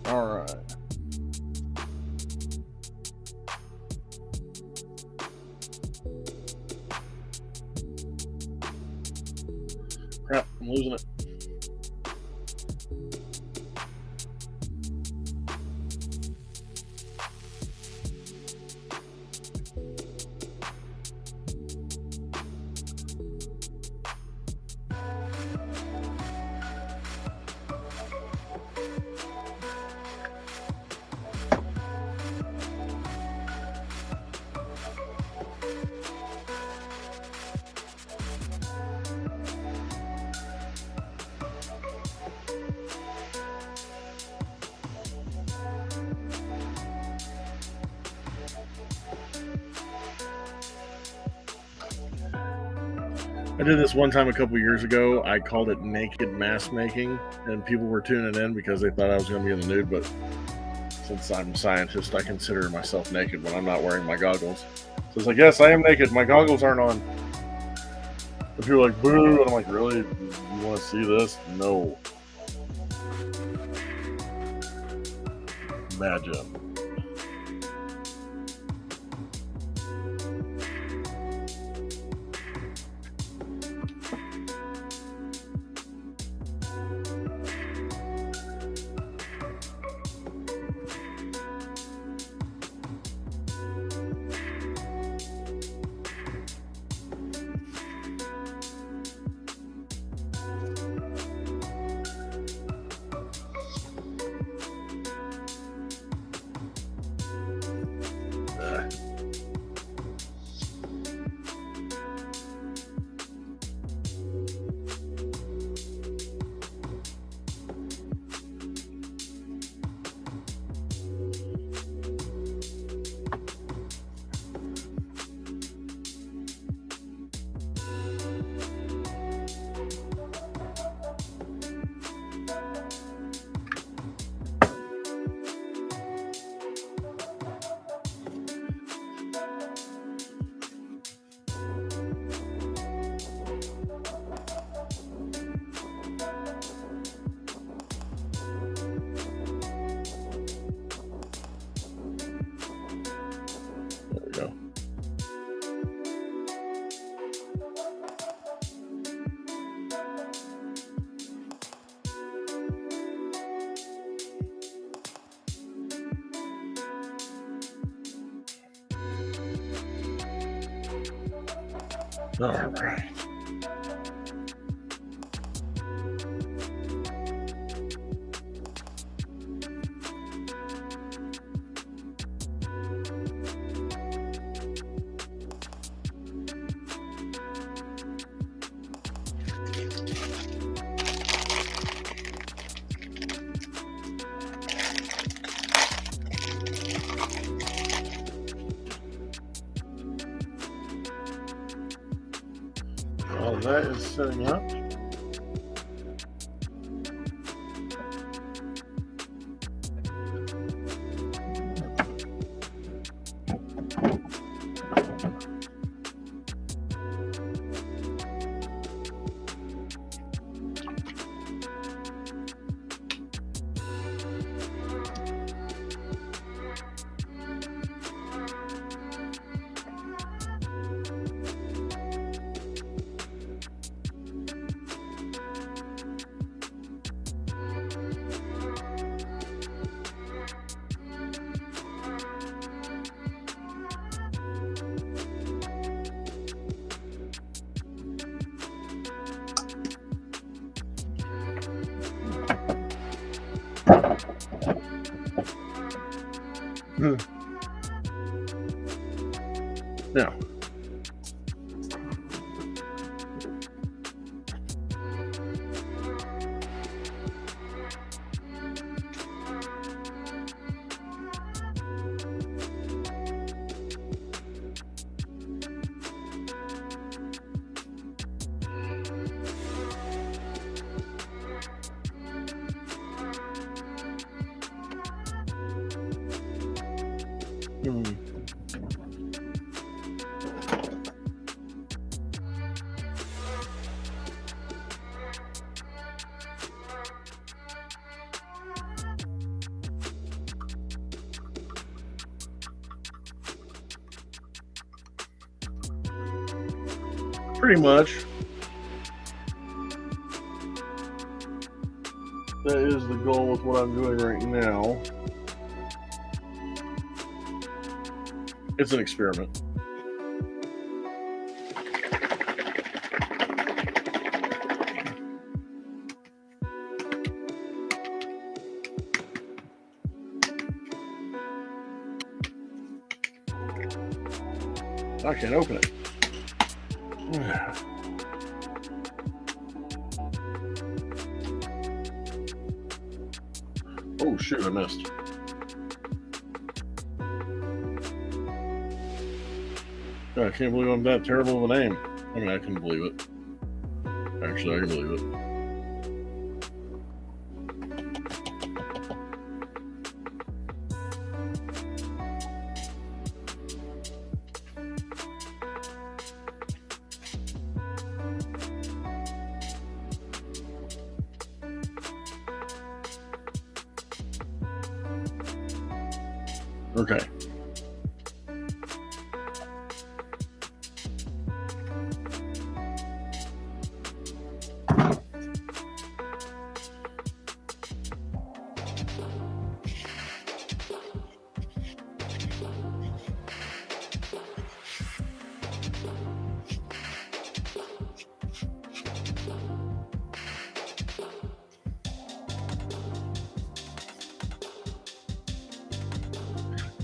All right. Crap, I'm losing it. I did this one time a couple years ago. I called it naked mask making, and people were tuning in because they thought I was going to be in the nude. But since I'm a scientist, I consider myself naked when I'm not wearing my goggles. So it's like, yes, I am naked. My goggles aren't on. And people are like, boo. And I'm like, really? You want to see this? No. Imagine. All right. While that is setting up, now, pretty much, that is the goal with what I'm doing right now. It's an experiment. I can't open it. Oh shoot, I missed. I can't believe I'm that terrible of a name. I mean, I can believe it. Actually, I can believe it. Okay.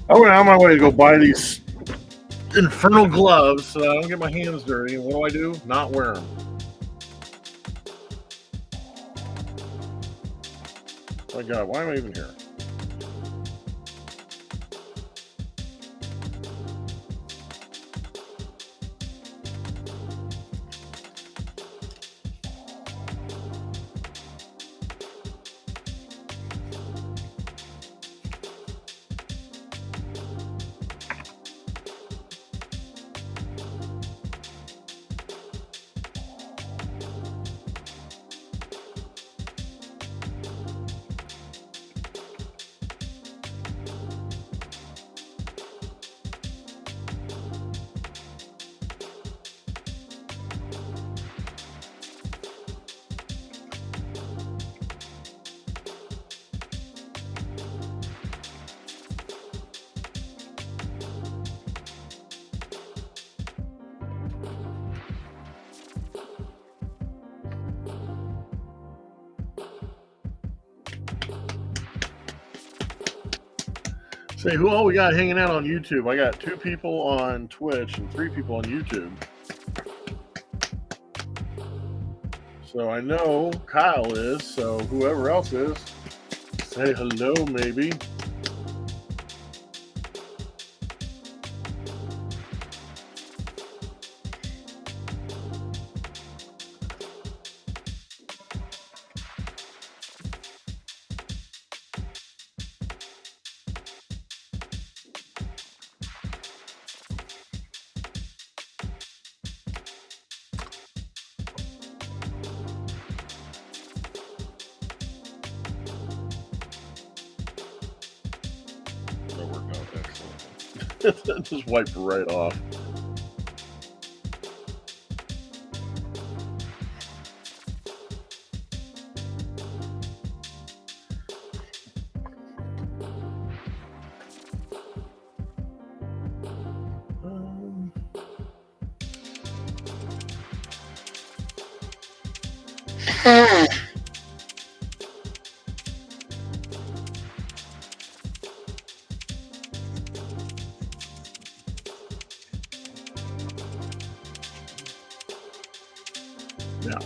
I went out of my way to go buy these infernal gloves so I don't get my hands dirty. And what do? Not wear them. My God, why am I even here? Say, who all we got hanging out on YouTube? I got 2 people on Twitch and 3 people on YouTube. So I know Kyle is, so whoever else is, say hello maybe. Just wiped right off. Yeah.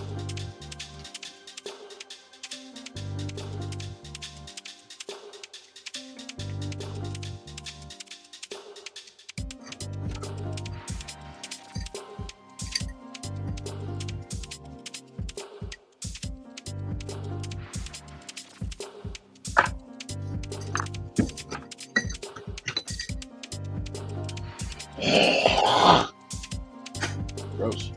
Gross.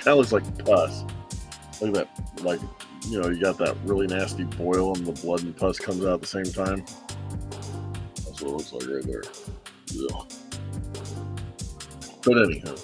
That looks like pus. Look at that, like, you know, you got that really nasty boil and the blood and pus comes out at the same time. That's what it looks like right there. Ugh. But anyhow.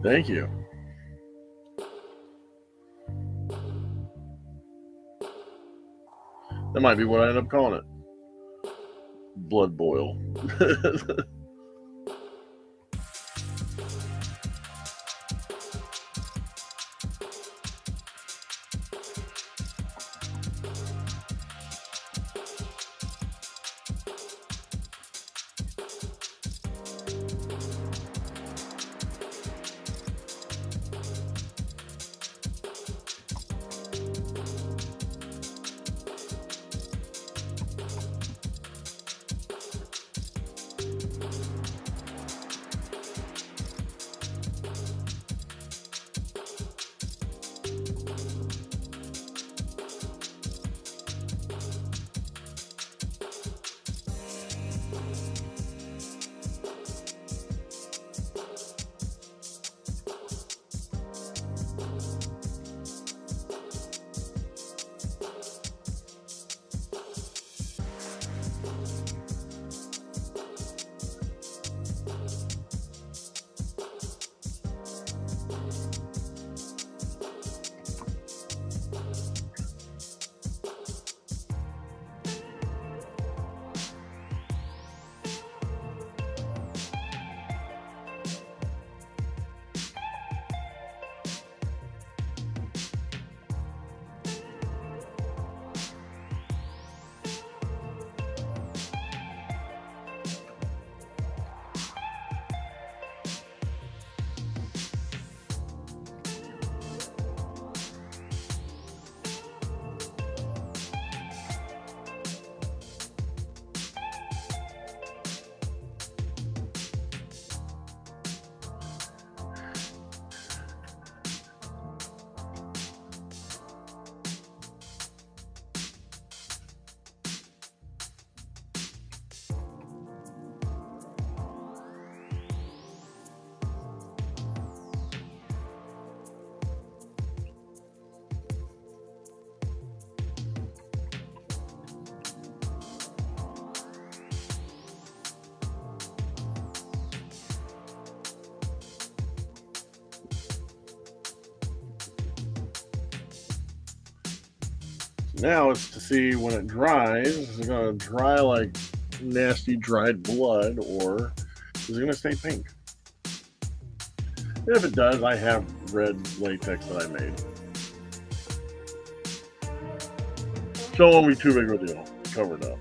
Thank you. That might be what I end up calling it. Blood boil. Now it's to see when it dries, is it going to dry like nasty dried blood, or is it going to stay pink? If it does, I have red latex that I made. So it won't be too big of a deal. Cover it up.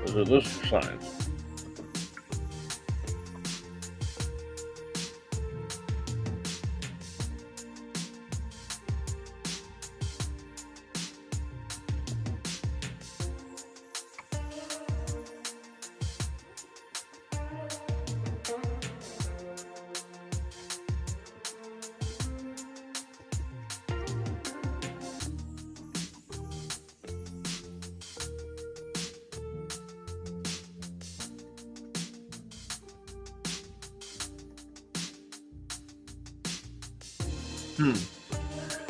This is for science.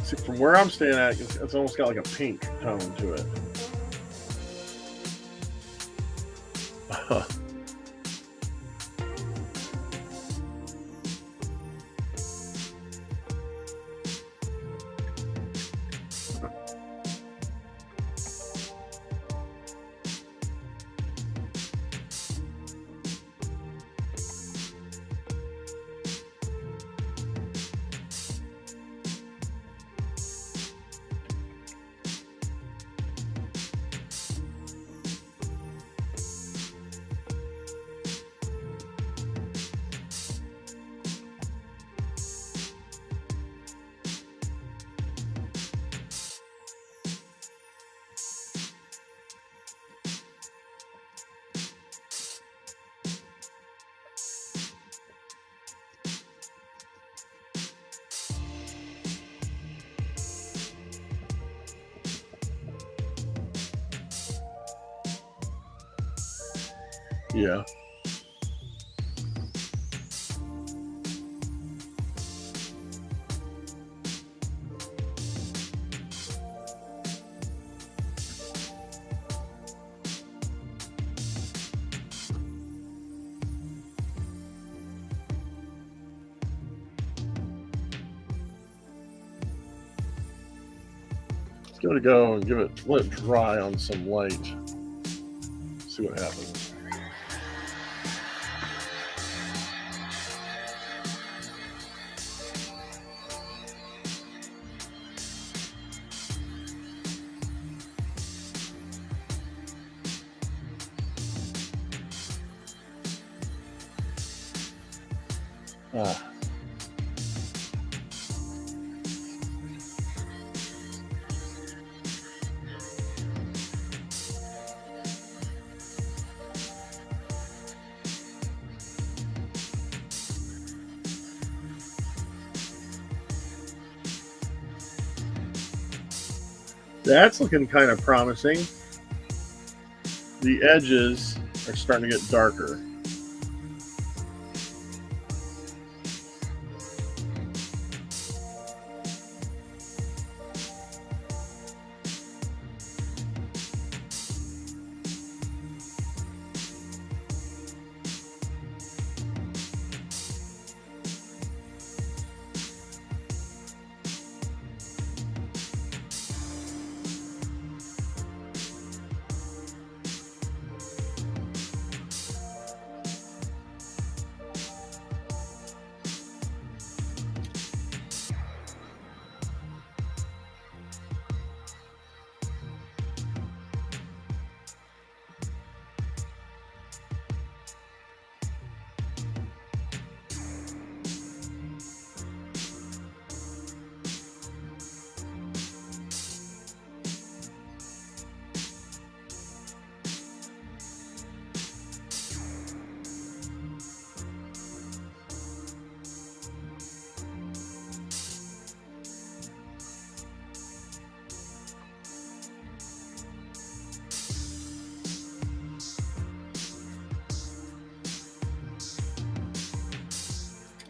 See, from where I'm staying at, it's almost got like a pink tone to it. Yeah. Let's give it a go and let it dry on some light. See what happens. That's looking kind of promising. The edges are starting to get darker.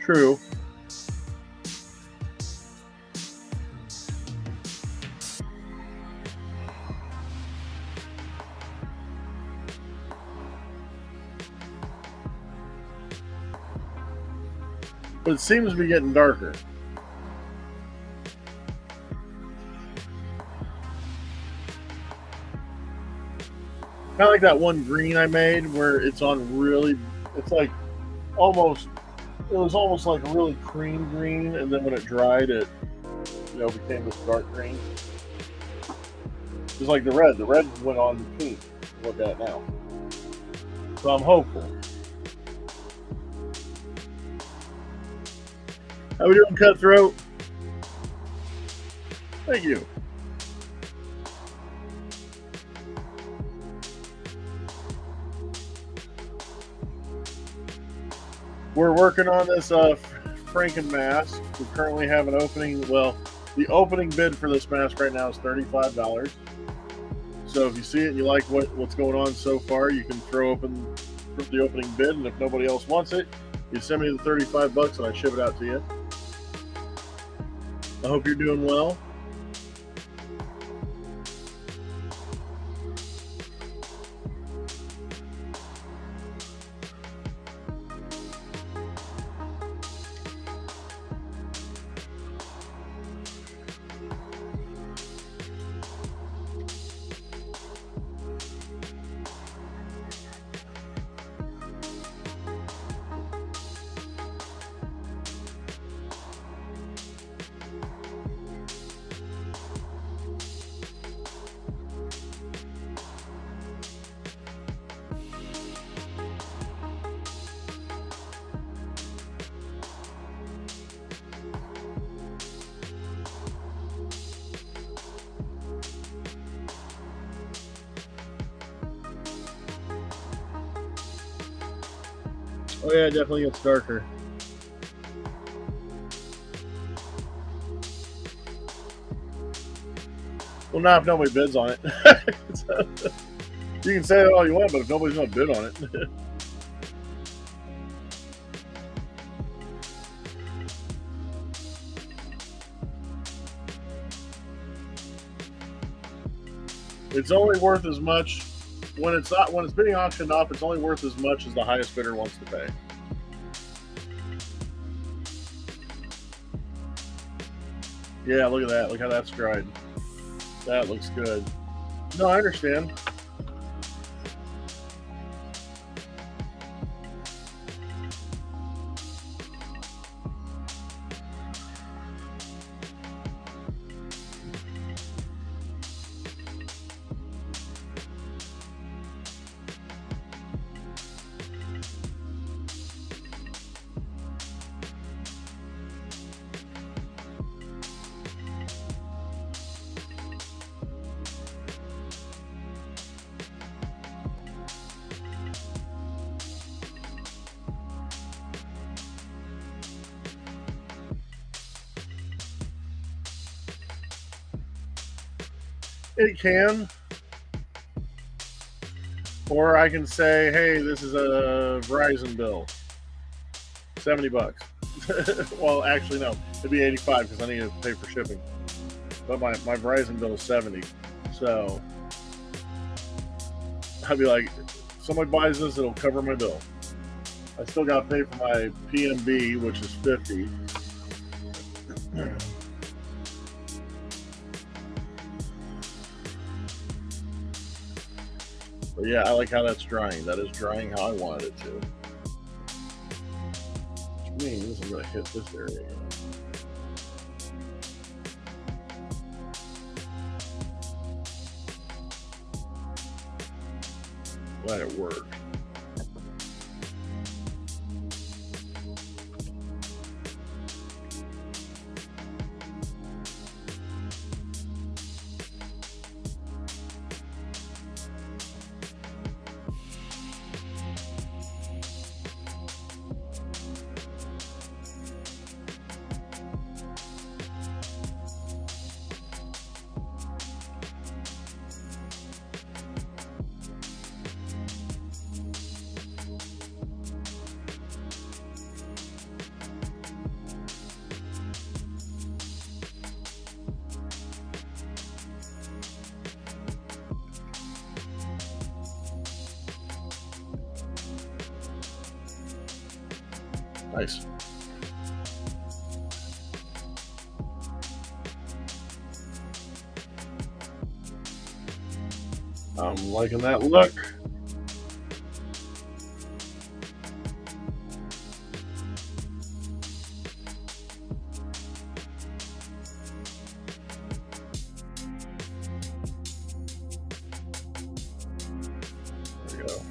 True. But it seems to be getting darker. Kind of like that one green I made where it's on really, it's like almost, it was almost like a really cream green, and then when it dried, it became this dark green. Just like the red. The red went on pink. Look at it now. So I'm hopeful. How we doing, Cutthroat? Thank you. We're working on this Frankenmask. We currently have an opening. Well, the opening bid for this mask right now is $35. So if you see it and you like what's going on so far, you can throw open the opening bid, and if nobody else wants it, you send me the $35 and I ship it out to you. I hope you're doing well. Oh yeah, it definitely gets darker. Well, not if nobody bids on it. You can say that all you want, but if nobody's going to bid on it. It's only worth as much when it's being auctioned off. It's only worth as much as the highest bidder wants to pay. Yeah, look at that. Look how that's dried. That looks good. No, I understand. It can. Or I can say, hey, this is a Verizon bill. $70. Well, actually, no. It'd be 85 because I need to pay for shipping. But my Verizon bill is 70. So I'd be like, if somebody buys this, it'll cover my bill. I still got to pay for my PMB, which is 50. But yeah, I like how that's drying. That is drying how I wanted it to. Which means I'm going to hit this area. Glad it worked. Nice. I'm liking that look. There we go.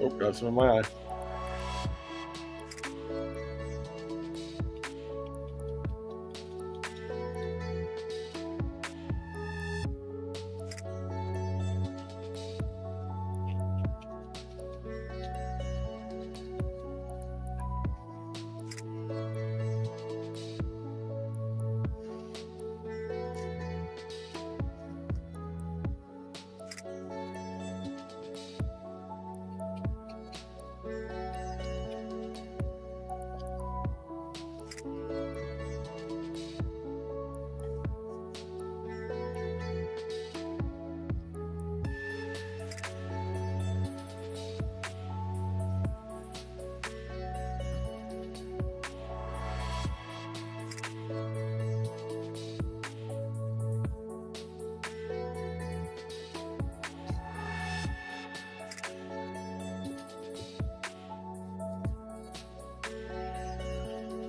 Oh, got some in my eye.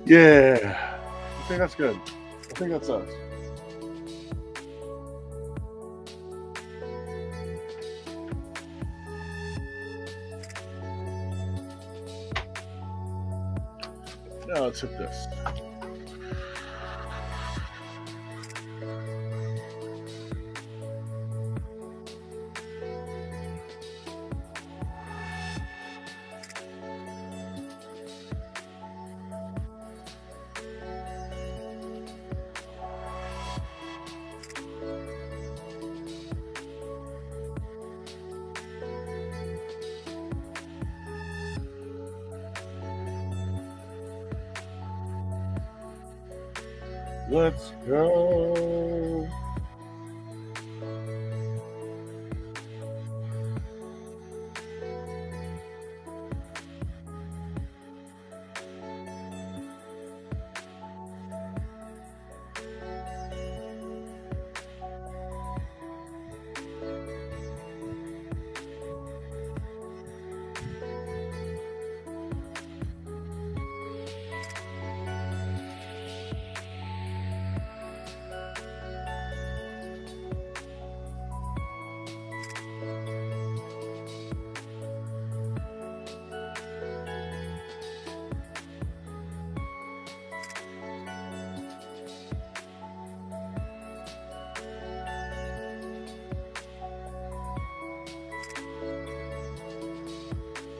Yeah, I think that's good. I think that's us. Now let's hit this. Let's go.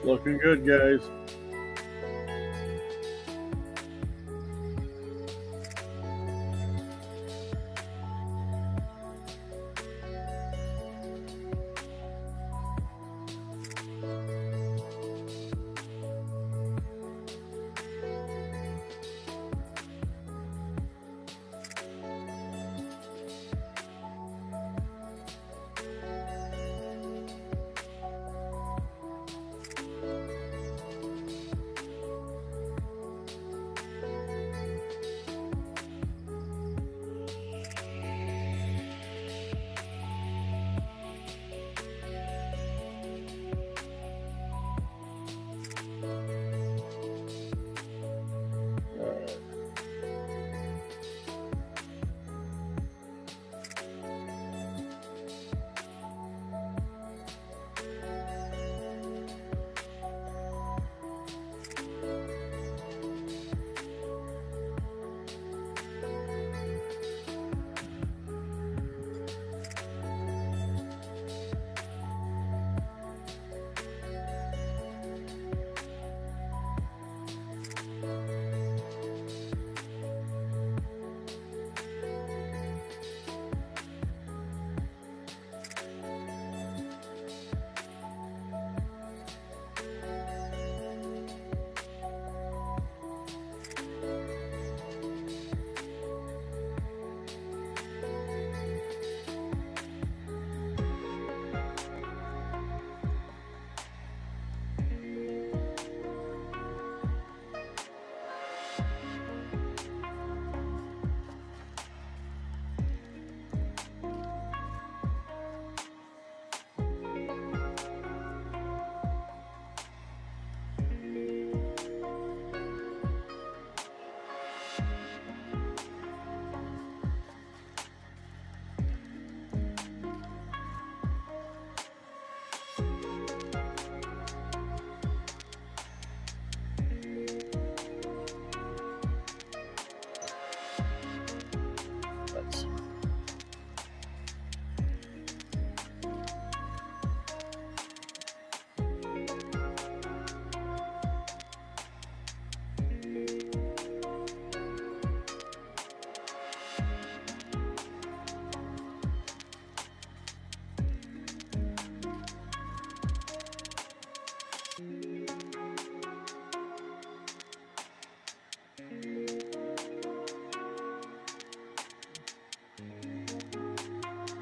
Looking good, guys.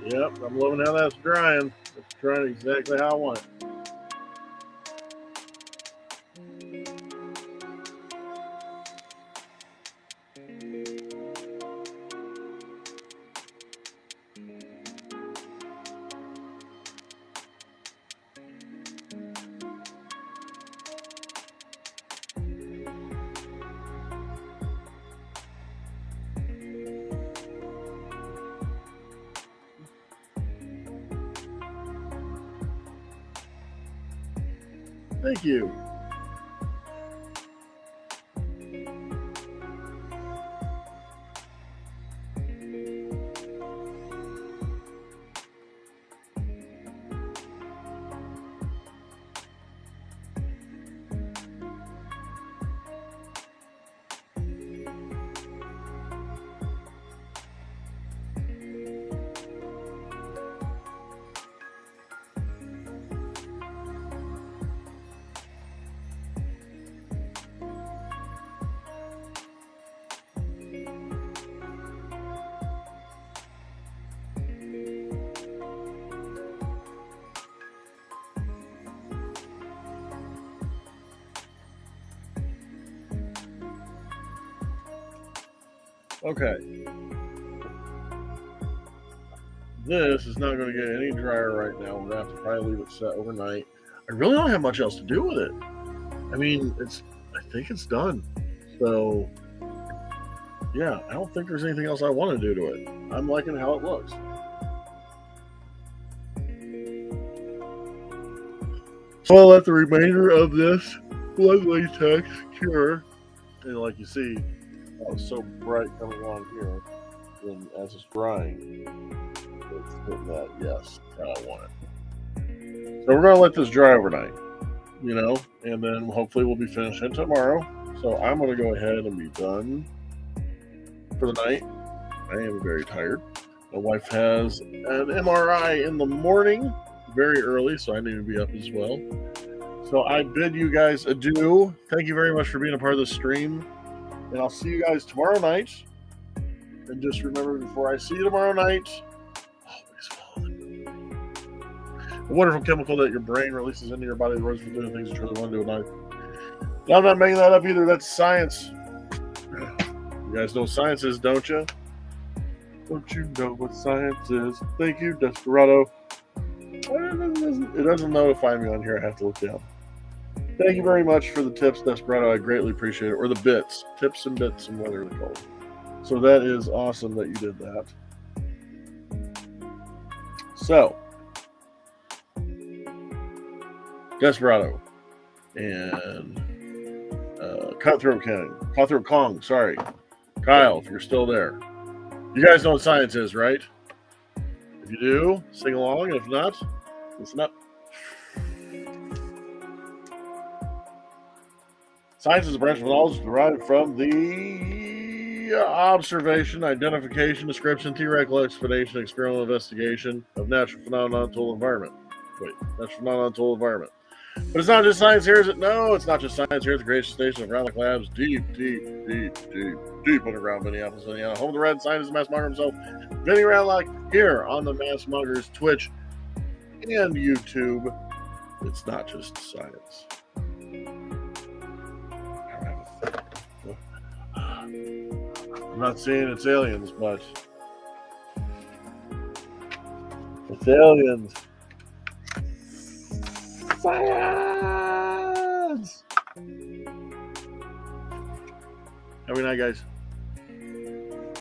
Yep, I'm loving how that's drying. It's drying exactly how I want it. Thank you. Okay. This is not going to get any drier right now. I'm going to have to probably leave it set overnight. I really don't have much else to do with it. I mean, I think it's done. So, yeah, I don't think there's anything else I want to do to it. I'm liking how it looks. So I'll let the remainder of this blood latex cure. And like you see, it's so bright coming on here. And as it's drying, it's hitting that yes, how I want it. So we're going to let this dry overnight. and then hopefully we'll be finishing tomorrow. So I'm going to go ahead and be done for the night. I am very tired. My wife has an MRI in the morning, very early, so I need to be up as well. So I bid you guys adieu. Thank you very much for being a part of the stream. And I'll see you guys tomorrow night. And just remember, before I see you tomorrow night, always follow the wonderful chemical that your brain releases into your body, the words for doing things you truly want to do at night. Now, I'm not making that up either. That's science. You guys know what science is, don't you? Don't you know what science is? Thank you, Desperado. It doesn't notify me on here. I have to look down. Thank you very much for the tips, Desperado. I greatly appreciate it. Or the bits. Tips and bits and whatever they're called. So that is awesome that you did that. So, Desperado and Cutthroat Kong, sorry. Kyle, if you're still there. You guys know what science is, right? If you do, sing along. And if not, listen up. Science is a branch of knowledge derived from the observation, identification, description, theoretical explanation, experimental investigation of natural phenomena and total environment. Natural phenomena and total environment. But it's not just science here, is it? No, it's not just science here. It's the greatest station of Groundlock Labs, deep underground Minneapolis, Indiana. Home of the red scientist, Mass Monger himself, Vinny Groundlock, here on the Mass Mongers Twitch and YouTube. It's not just science. I'm not saying it's aliens, but it's aliens. Science! Have a good night, guys.